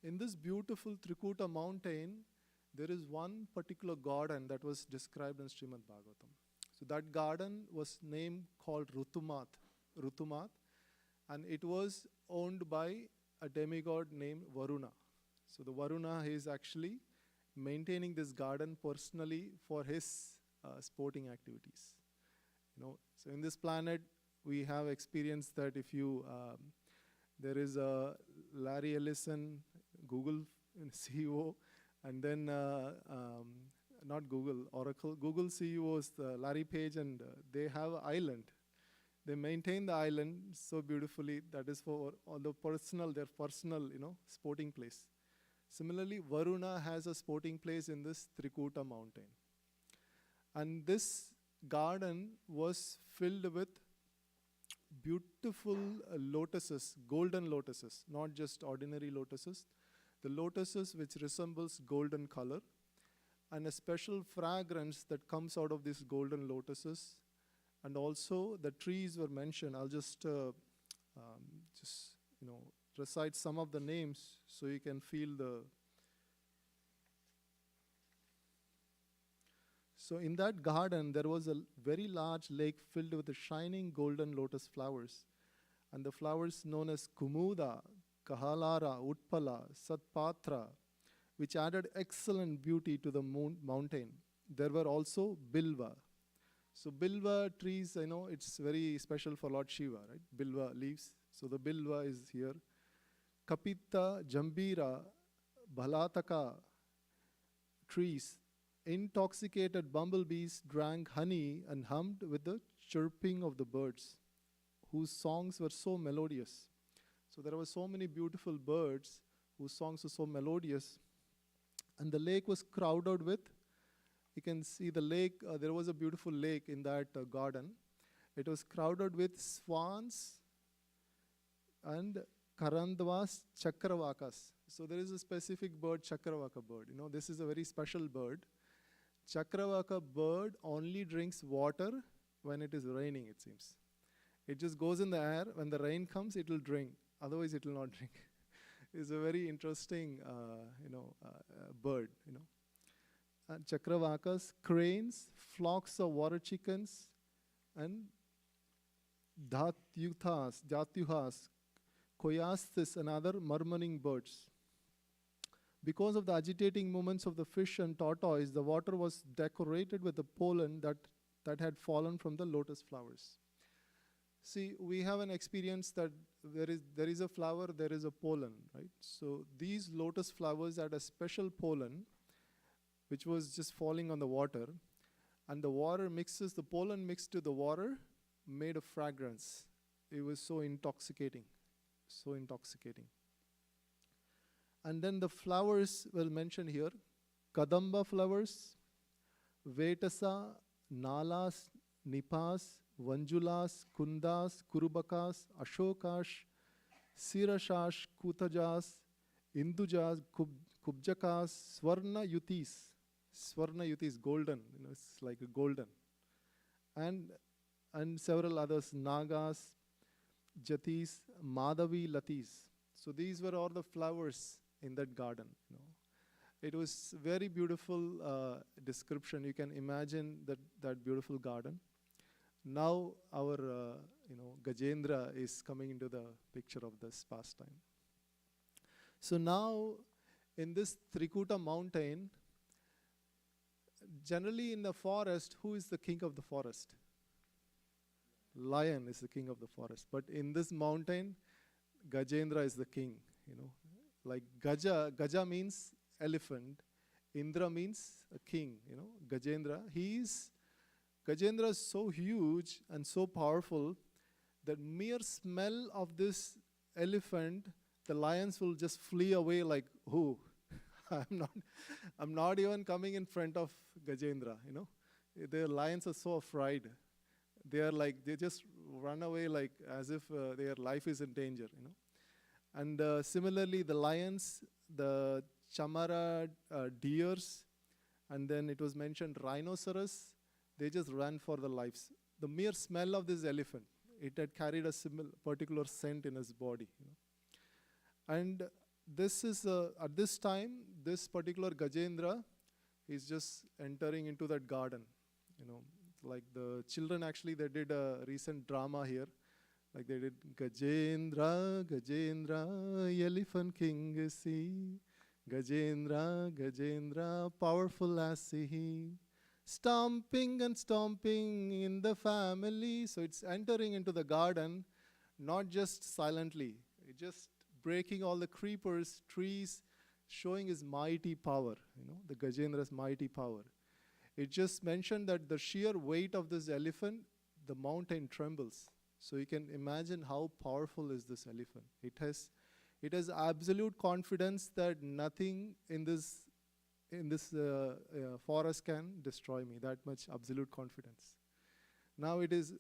in this beautiful Trikuta mountain, there is one particular garden that was described in Srimad Bhagavatam. So that garden was named called Rutumat, and it was owned by a demigod named Varuna. So the Varuna is actually maintaining this garden personally for his sporting activities. So in this planet, we have experienced that if you, there is a Larry Ellison, Google CEO, and then not Google, Oracle. Google CEO is Larry Page, and they have an island. They maintain the island so beautifully. That is for all the personal, their personal, sporting place. Similarly, Varuna has a sporting place in this Trikuta mountain. And this garden was filled with beautiful lotuses, golden lotuses, not just ordinary lotuses. The lotuses which resembles golden color, and a special fragrance that comes out of these golden lotuses. And also the trees were mentioned. I'll just recite some of the names so you can feel the. So in that garden, there was a very large lake filled with the shining golden lotus flowers. And the flowers known as Kumuda, Kahalara, Utpala, Satpatra, which added excellent beauty to the mountain. There were also Bilva. So Bilva trees, it's very special for Lord Shiva, right? Bilva leaves. So the Bilva is here. Kapita, Jambira, Bhalataka trees. Intoxicated bumblebees drank honey and hummed with the chirping of the birds, whose songs were so melodious. So there were so many beautiful birds whose songs were so melodious. And the lake was crowded with, you can see the lake, there was a beautiful lake in that garden. It was crowded with swans and Karandavas, Chakravakas. So there is a specific bird, Chakravaka bird. This is a very special bird. Chakravaka bird only drinks water when it is raining, it seems. It just goes in the air. When the rain comes, it will drink. Otherwise, it will not drink. It's a very interesting, bird. Chakravakas, cranes, flocks of water chickens, and Jatyuhas, Koyasthis, and other murmuring birds. Because of the agitating movements of the fish and tortoise, the water was decorated with the pollen that had fallen from the lotus flowers. See, we have an experience that there is a flower, there is a pollen, right? So these lotus flowers had a special pollen, which was just falling on the water, and the pollen mixed to the water, made a fragrance. It was so intoxicating, so intoxicating. And then the flowers were mentioned here. Kadamba flowers, Vetasa, Nalas, Nipas, Vanjulas, Kundas, Kurubakas, Ashokas, Sirashash, Kutajas, Indujas, Kubjakas, Swarna Yutis. Swarna Yutis, golden, it's like a golden. And several others, Nagas, Jatis, Madhavi, Latis. So these were all the flowers in that garden. It was very beautiful description. You can imagine that beautiful garden. Now our Gajendra is coming into the picture of this pastime. So now in this Trikuta mountain, generally in the forest, who is the king of the forest? Lion is the king of the forest. But in this mountain, Gajendra is the king. Like Gaja means elephant. Indra means a king. Gajendra. Gajendra is so huge and so powerful that mere smell of this elephant, the lions will just flee away like, who? I'm not even coming in front of Gajendra. The lions are so afraid. They just run away like as if their life is in danger. And similarly, the lions, the chamara deers, and then it was mentioned rhinoceros, they just ran for their lives. The mere smell of this elephant, it had carried a particular scent in his body. And this is, at this time, this particular Gajendra is just entering into that garden. Like the children actually, they did a recent drama here. Like they did Gajendra, Gajendra, Elephant King is he. Gajendra, Gajendra, powerful as he. Stomping and stomping in the family. So it's entering into the garden, not just silently. It's just breaking all the creepers, trees, showing his mighty power, the Gajendra's mighty power. It just mentioned that the sheer weight of this elephant, the mountain trembles. So you can imagine how powerful is this elephant. It has absolute confidence that nothing in this forest can destroy me. That much absolute confidence. Now it is,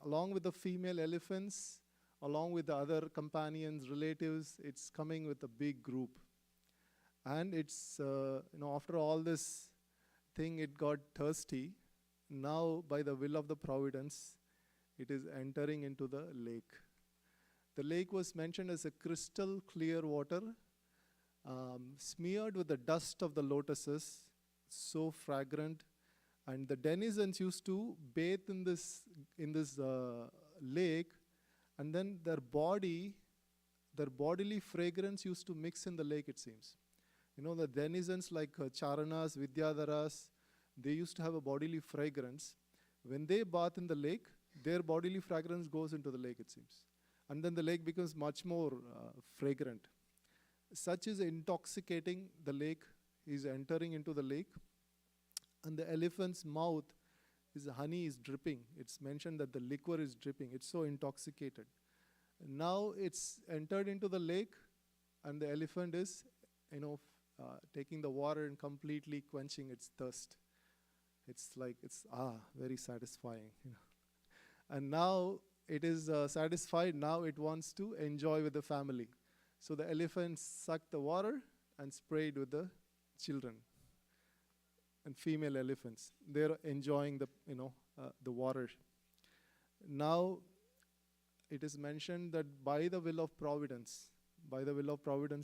along with the female elephants, along with the other companions, relatives, it's coming with a big group. And it's, after all this thing, it got thirsty. Now, by the will of the providence, it is entering into the lake. The lake was mentioned as a crystal clear water, smeared with the dust of the lotuses, so fragrant. And the denizens used to bathe in this lake, and then their bodily fragrance used to mix in the lake, it seems. You know, the denizens like Charanas, Vidyadharas, they used to have a bodily fragrance. When they bath in the lake, their bodily fragrance goes into the lake, it seems. And then the lake becomes much more fragrant. Such is intoxicating the lake is entering into the lake. And the elephant's mouth is honey is dripping. It's mentioned that the liquor is dripping. It's so intoxicated. Now it's entered into the lake, and the elephant is, taking the water and completely quenching its thirst. It's like, very satisfying. And now it is satisfied. Now it wants to enjoy with the family. So the elephant sucked the water and sprayed with the children and female elephants. They're enjoying the water. Now it is mentioned that by the will of providence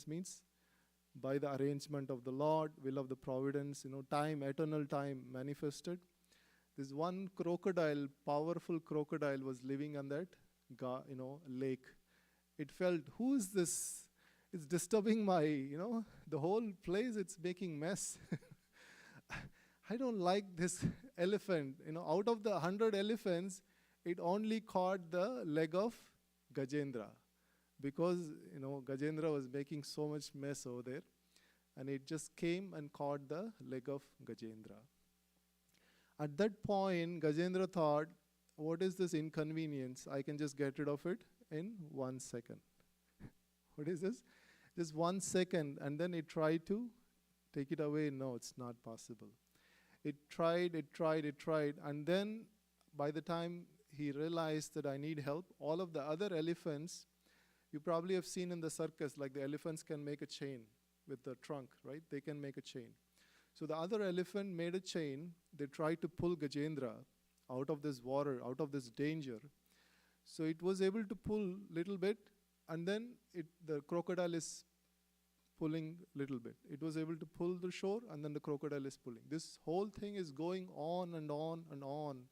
means by the arrangement of the Lord, will of the providence, time, eternal time manifested. This one crocodile, powerful crocodile, was living on that, lake. It felt, who is this? It's disturbing my, the whole place. It's making mess. I don't like this elephant. Out of the 100 elephants, it only caught the leg of Gajendra, because Gajendra was making so much mess over there, and it just came and caught the leg of Gajendra. At that point, Gajendra thought, what is this inconvenience? I can just get rid of it in 1 second. What is this? Just 1 second, and then it tried to take it away. No, it's not possible. It tried, and then by the time he realized that I need help, all of the other elephants, you probably have seen in the circus, like the elephants can make a chain with the trunk, right? They can make a chain. So the other elephant made a chain. They tried to pull Gajendra out of this water, out of this danger. So it was able to pull little bit, and then the crocodile is pulling little bit. It was able to pull the shore, and then the crocodile is pulling. This whole thing is going on and on and on.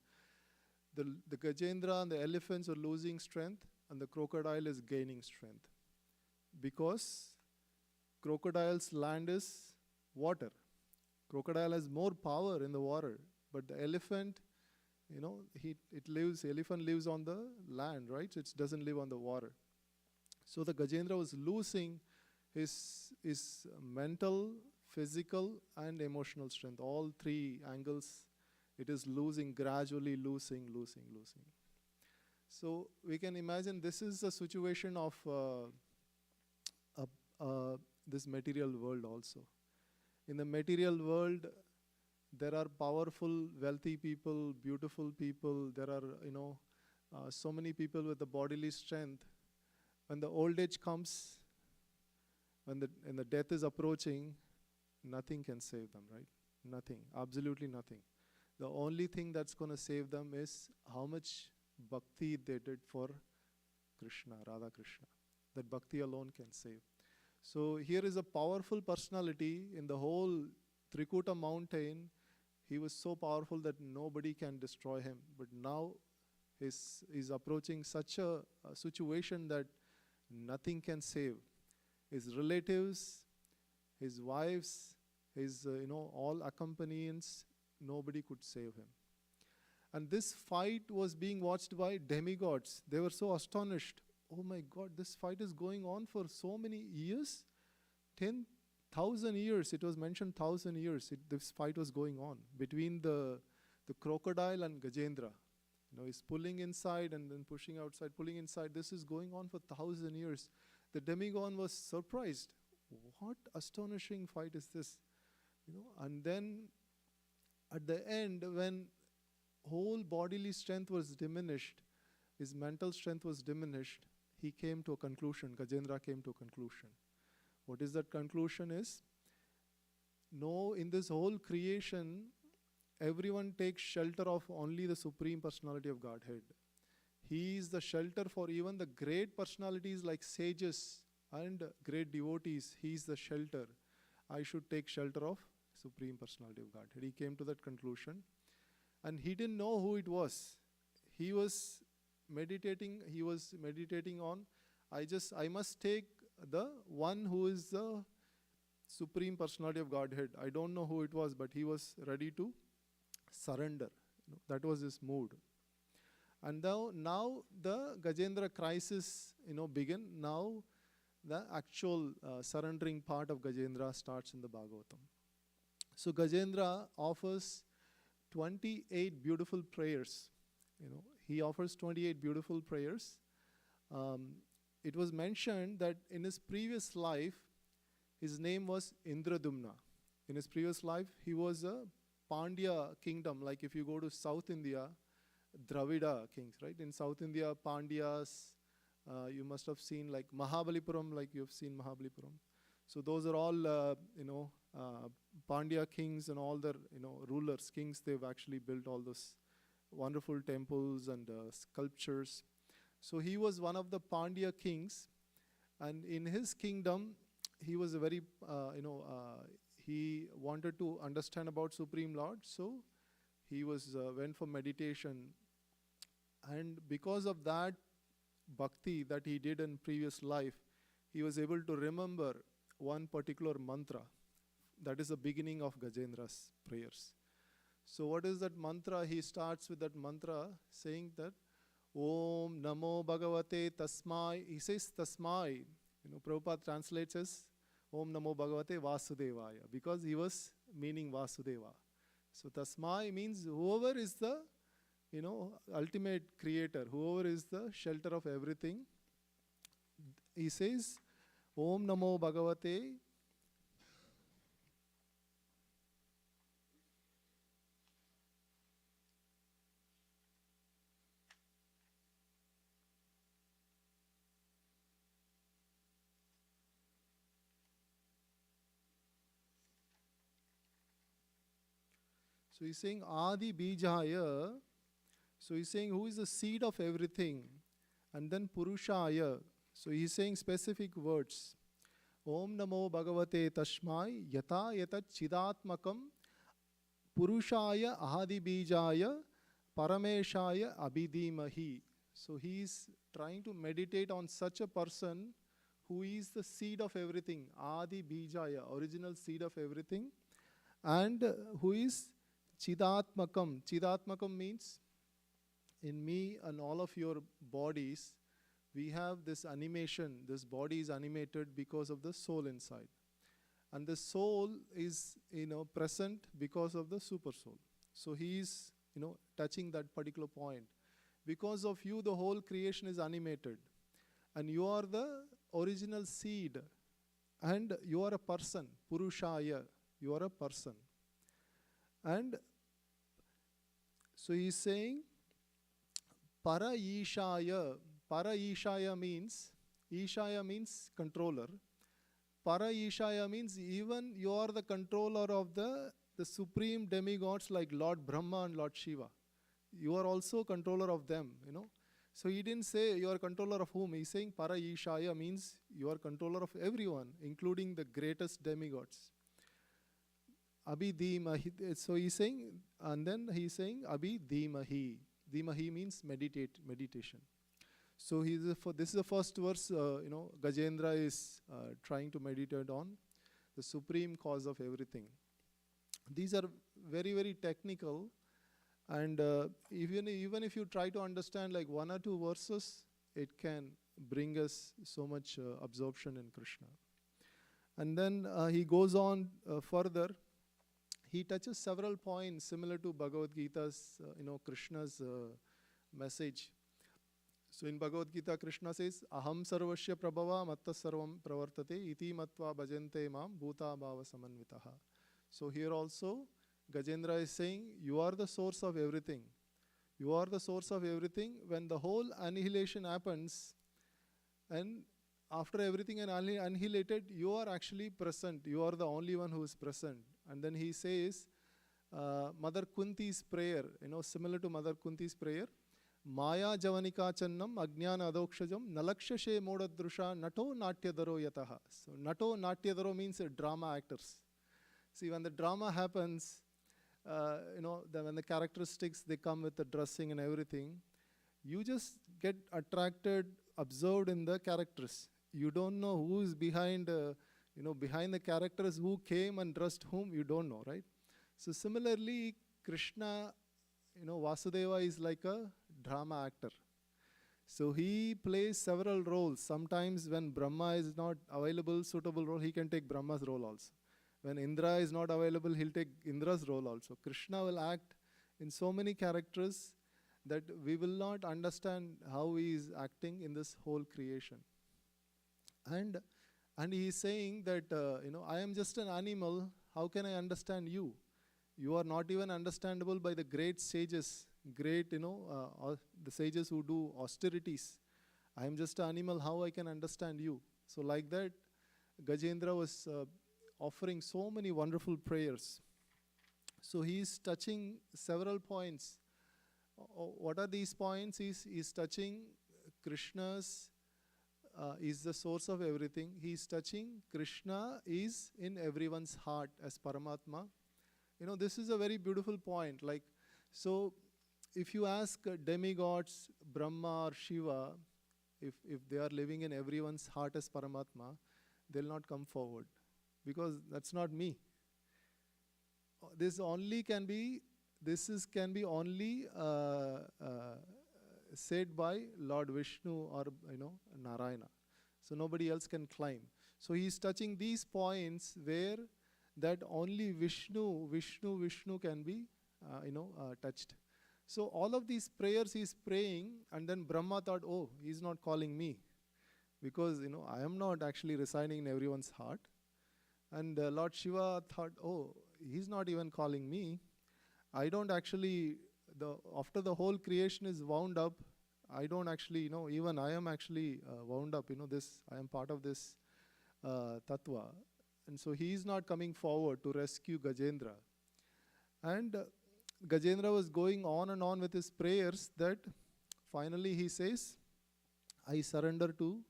The Gajendra and the elephants are losing strength, and the crocodile is gaining strength. Because crocodile's land is water. Crocodile has more power in the water, but the elephant, elephant lives on the land, right? It doesn't live on the water. So the Gajendra was losing his mental, physical, and emotional strength. All three angles, it is losing, gradually losing. So we can imagine this is a situation of this material world also. In the material world, there are powerful, wealthy people, beautiful people. There are, so many people with the bodily strength. When the old age comes, when the death is approaching, nothing can save them, right? Nothing, absolutely nothing. The only thing that's going to save them is how much bhakti they did for Krishna, Radha Krishna. That bhakti alone can save. So here is a powerful personality in the whole Trikuta mountain. He was so powerful that nobody can destroy him. But now he's approaching such a situation that nothing can save. His relatives, his wives, his all accompaniants, nobody could save him. And this fight was being watched by demigods. They were so astonished. Oh my God, this fight is going on for so many years? 10,000 years. It was mentioned 1,000 years. This fight was going on between the crocodile and Gajendra. He's pulling inside and then pushing outside, pulling inside. This is going on for 1,000 years. The demigod was surprised. What astonishing fight is this? And then at the end, when whole bodily strength was diminished, his mental strength was diminished, he came to a conclusion. Gajendra came to a conclusion. What is that conclusion is? No, in this whole creation, everyone takes shelter of only the Supreme Personality of Godhead. He is the shelter for even the great personalities like sages and great devotees. He is the shelter. I should take shelter of Supreme Personality of Godhead. He came to that conclusion. And he didn't know who it was. He was meditating on, I must take the one who is the Supreme Personality of Godhead. I don't know who it was, but he was ready to surrender. That was his mood. And now the Gajendra crisis, began. Now the actual surrendering part of Gajendra starts in the Bhagavatam. So Gajendra offers 28 beautiful prayers. He offers 28 beautiful prayers. It was mentioned that in his previous life, his name was Indradumna. In his previous life, he was a Pandya kingdom. Like if you go to South India, Dravida kings, right? In South India, Pandyas, you must have seen like Mahabalipuram, like you've seen Mahabalipuram. So those are all, Pandya kings and all their, rulers, kings. They've actually built all those wonderful temples and sculptures. So he was one of the Pandya kings, and in his kingdom, he was a very, he wanted to understand about Supreme Lord. So he was went for meditation, and because of that bhakti that he did in previous life, he was able to remember one particular mantra. That is the beginning of Gajendra's prayers. So what is that mantra? He starts with that mantra saying that Om Namo Bhagavate Tasmai. He says Tasmai. Prabhupada translates as Om Namo Bhagavate Vasudevaya, because he was meaning Vasudeva. So Tasmai means whoever is the ultimate creator, whoever is the shelter of everything. He says Om Namo Bhagavate. So he's saying Adi Bijaya. So he's saying who is the seed of everything. And then Purushaya. So he's saying specific words. Om Namo Bhagavate Tashmai Yata Yata Chidatmakam Purushaya Adi Bijaya Parameshaya Abhidimahi. So he is trying to meditate on such a person who is the seed of everything. Adi Bijaya, original seed of everything. And who is Chidatmakam. Chidatmakam means in me and all of your bodies, we have this animation. This body is animated because of the soul inside. And the soul is, present because of the super soul. So he is, touching that particular point. Because of you, the whole creation is animated. And you are the original seed. And you are a person. Purushaya. You are a person. And so he is saying, Para Ishaya. Para Ishaya means controller. Para Ishaya means even you are the controller of the supreme demigods like Lord Brahma and Lord Shiva. You are also controller of them, So he didn't say you are controller of whom. He's saying Para Ishaya means you are controller of everyone, including the greatest demigods. Abhidimahi. So he's saying, and then he's saying Abhidimahi. Dimahi means meditation. So this is the first verse, Gajendra is trying to meditate on the supreme cause of everything. These are very, very technical, and even if you try to understand like one or two verses, it can bring us so much absorption in Krishna. And then he goes on further. He touches several points similar to Bhagavad Gita's, Krishna's message. So in Bhagavad Gita, Krishna says, Aham sarvasya prabhava matta sarvam pravartate iti matva bhajante mam bhuta bhava samanvitaha. So here also, Gajendra is saying, you are the source of everything. You are the source of everything. When the whole annihilation happens, and after everything is annihilated, you are actually present. You are the only one who is present. And then he says, Mother Kunti's prayer, similar to Mother Kunti's prayer, Maya Javanika Channam Ajnana Adokshajam Nalakshashe Modadrusha Nato Natyadaro Yataha. So Nato Natyadaro means drama actors. See, when the drama happens, when the characteristics, they come with the dressing and everything, you just get attracted, absorbed in the characters. You don't know who is behind the characters, who came and dressed whom, you don't know, right? So similarly, Krishna, Vasudeva is like a drama actor. So he plays several roles. Sometimes when Brahma is not available, suitable role, he can take Brahma's role also. When Indra is not available, he'll take Indra's role also. Krishna will act in so many characters that we will not understand how he is acting in this whole creation. And he is saying that, I am just an animal, how can I understand you? You are not even understandable by the great sages, the sages who do austerities. I am just an animal, how I can understand you? So like that, Gajendra was offering so many wonderful prayers. So he is touching several points. What are these points? He is touching Krishna's is the source of everything. He is touching Krishna is in everyone's heart as Paramatma. This is a very beautiful point. Like, so if you ask demigods, Brahma or Shiva, if they are living in everyone's heart as Paramatma, they'll not come forward, because that's not me. This can be only said by Lord Vishnu or Narayana. So nobody else can climb. So he is touching these points where that only Vishnu can be touched. So all of these prayers he is praying, and then Brahma thought, oh, he is not calling me, because I am not actually residing in everyone's heart. And Lord Shiva thought, oh, he's not even calling me. I don't actually, after the whole creation is wound up, I don't actually, even I am actually wound up, I am part of this tattva. And so he is not coming forward to rescue Gajendra. And Gajendra was going on and on with his prayers, that finally he says, I surrender to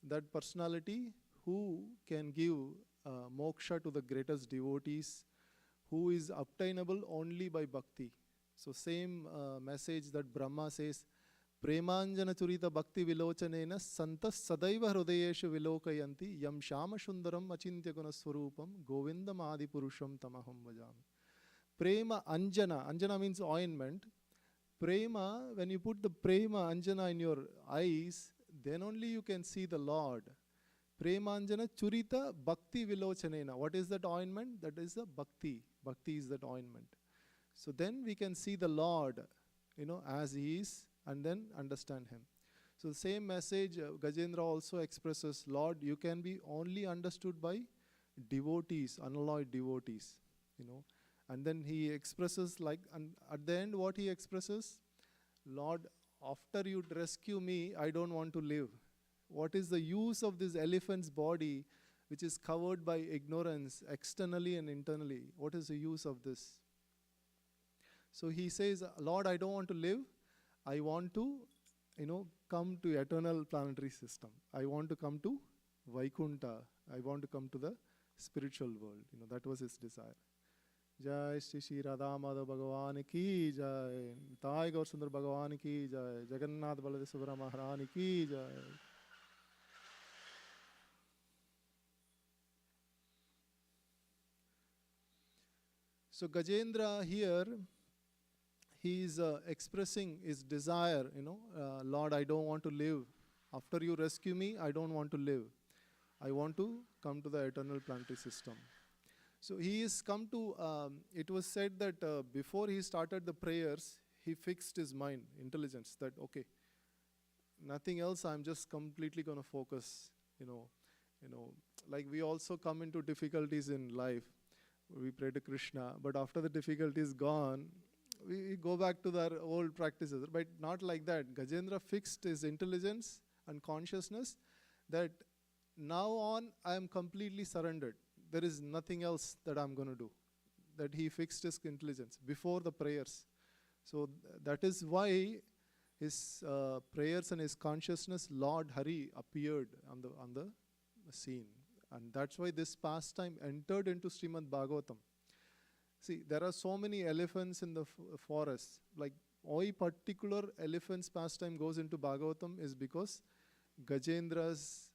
that personality who can give moksha to the greatest devotees, who is obtainable only by bhakti. So same message that Brahma says, Premanjana Churita Bhakti Vilochanena Santas Sadaiva Hridayeshu Vilokayanti Yam Shama Shundaram Achintya Guna Swarupam Govindam Adi Purusham Tamaham Vajami. Prema Anjana, Anjana means ointment. Prema, when you put the Prema Anjana in your eyes, then only you can see the Lord. Premanjana Churita Bhakti Vilochanena. What is that ointment? That is the Bhakti. Bhakti is that ointment. So then we can see the Lord, as he is, and then understand him. So the same message Gajendra also expresses, Lord, you can be only understood by devotees, unalloyed devotees, And then he expresses and at the end what he expresses, Lord, after you rescue me, I don't want to live. What is the use of this elephant's body, which is covered by ignorance externally and internally? What is the use of this? So he says, Lord, I don't want to live. I want to, come to eternal planetary system. I want to come to Vaikunta. I want to come to the spiritual world. That was his desire. Jai Shri Shri Radha Madhava Bhagavan ki jai. Tai Gaur Sundar Bhagavan ki jai. Jagannath Baladev Subhra Maharani ki jai. So Gajendra here, he is expressing his desire, Lord, I don't want to live. After you rescue me, I don't want to live. I want to come to the eternal planetary system. So he is come to, it was said that before he started the prayers, he fixed his mind, intelligence, that okay, nothing else, I'm just completely going to focus, like we also come into difficulties in life. We pray to Krishna, but after the difficulty is gone, we go back to our old practices. But not like that. Gajendra fixed his intelligence and consciousness that now on I am completely surrendered. There is nothing else that I'm going to do. That he fixed his intelligence before the prayers. So that is why his prayers and his consciousness, Lord Hari appeared on the scene. And that's why this pastime entered into Srimad Bhagavatam. See, there are so many elephants in the forest. Like, why particular elephant's pastime goes into Bhagavatam is because Gajendra's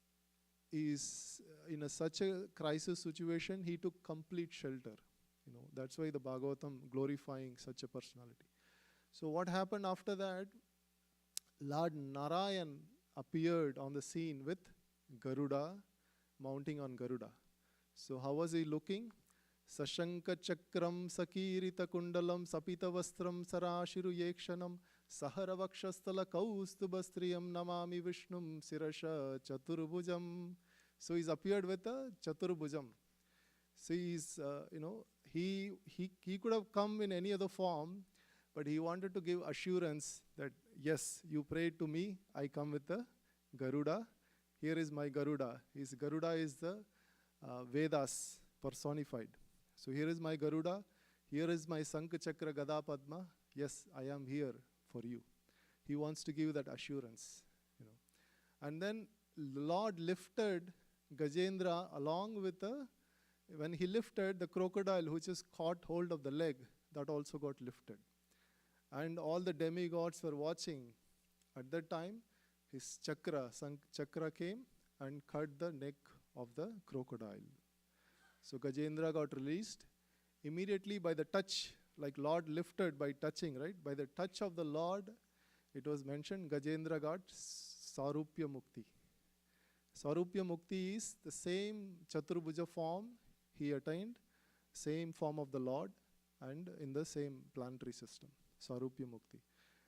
is in such a crisis situation, he took complete shelter. That's why the Bhagavatam glorifying such a personality. So what happened after that? Lord Narayan appeared on the scene with Garuda, mounting on Garuda. So how was he looking? Sashanka chakram sakirita kundalam sapita vastram sarashiru yekshanam saharavakshastala kaustubastriyam namami vishnum sirasha chaturbujam. So he's appeared with a chaturbujam. So he's, he could have come in any other form, but he wanted to give assurance that, yes, you prayed to me, I come with the Garuda. Here is my Garuda. His Garuda is the Vedas personified. So here is my Garuda. Here is my Sankha Chakra Gada Padma. Yes, I am here for you. He wants to give that assurance. And then the Lord lifted Gajendra along with when he lifted the crocodile which is caught hold of the leg, that also got lifted. And all the demigods were watching. At that time, his chakra, chakra came and cut the neck of the crocodile. So Gajendra got released. Immediately by the touch, like Lord lifted by touching, right? By the touch of the Lord, it was mentioned, Gajendra got Sarupya Mukti. Sarupya Mukti is the same Chaturbuja form he attained, same form of the Lord, and in the same planetary system, Sarupya Mukti,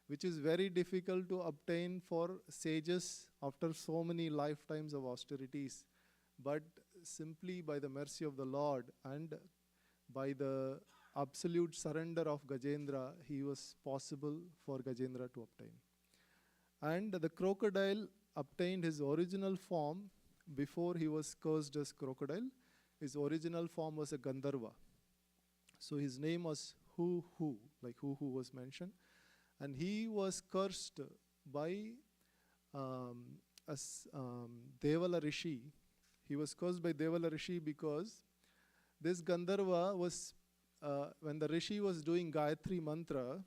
which is very difficult to obtain for sages after so many lifetimes of austerities. But simply by the mercy of the Lord and by the absolute surrender of Gajendra, he was possible for Gajendra to obtain. And the crocodile obtained his original form before he was cursed as crocodile. His original form was a Gandharva. So his name was Hu, like Hu was mentioned. And he was cursed by Devala Rishi. He was cursed by Devala Rishi because this Gandharva was, when the Rishi was doing Gayatri Mantra,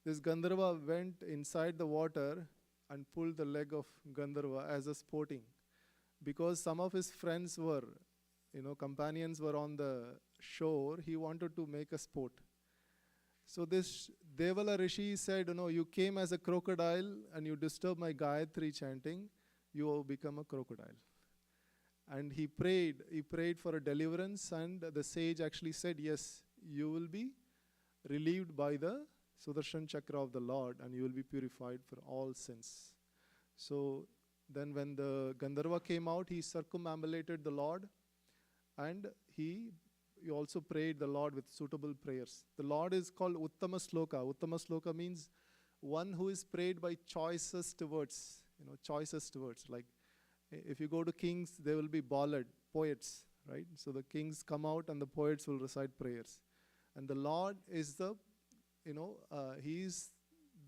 this Gandharva went inside the water and pulled the leg of Gandharva as a sporting. Because some of his friends were, companions were on the shore, he wanted to make a sport. So this Devala Rishi said, you came as a crocodile and you disturbed my Gayatri chanting, you will become a crocodile. And he prayed for a deliverance, and the sage actually said, yes, you will be relieved by the Sudarshan Chakra of the Lord and you will be purified for all sins. So then when the Gandharva came out, he circumambulated the Lord, and he also prayed the Lord with suitable prayers. The Lord is called Uttama Sloka. Uttama Sloka means one who is prayed by choicest words, choicest words. Like if you go to kings, there will be ballad, poets, right? So the kings come out and the poets will recite prayers. And the Lord is he is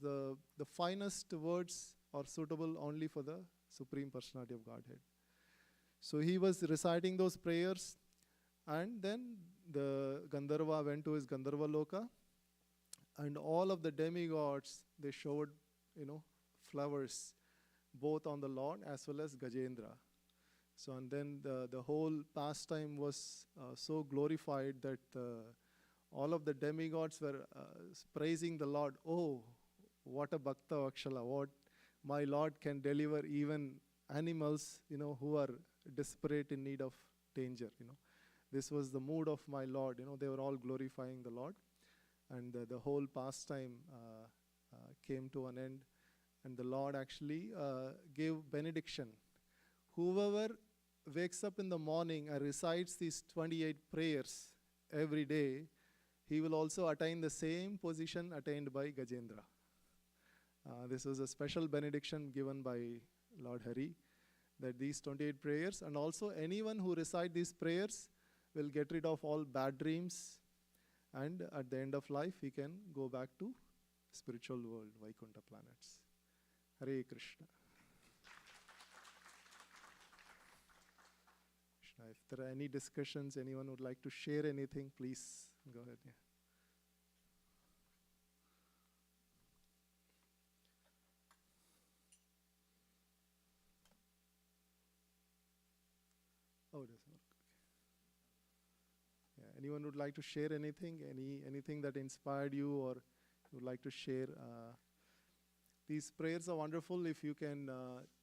the finest words are suitable only for the Supreme Personality of Godhead. So he was reciting those prayers, and then the Gandharva went to his Gandharva Loka, and all of the demigods, they showed, flowers, both on the Lord as well as Gajendra. So, and then the whole pastime was so glorified that all of the demigods were praising the Lord. Oh, what a Bhakta Vakshala, what my Lord can deliver even animals, who are desperate in need of danger, This was the mood of my Lord, they were all glorifying the Lord. And the whole pastime came to an end. And the Lord actually gave benediction. Whoever wakes up in the morning and recites these 28 prayers every day, he will also attain the same position attained by Gajendra. This was a special benediction given by Lord Hari, that these 28 prayers, and also anyone who recite these prayers will get rid of all bad dreams, and at the end of life he can go back to spiritual world, Vaikuntha planets. Hare Krishna. Krishna. If there are any discussions, anyone would like to share anything, please go ahead. Yeah. Oh, it doesn't work. Okay. Yeah. Anyone would like to share anything? Anything that inspired you or would like to share? These prayers are wonderful. If you can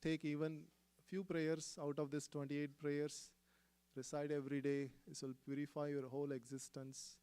take even few prayers out of this 28 prayers, recite every day. This will purify your whole existence.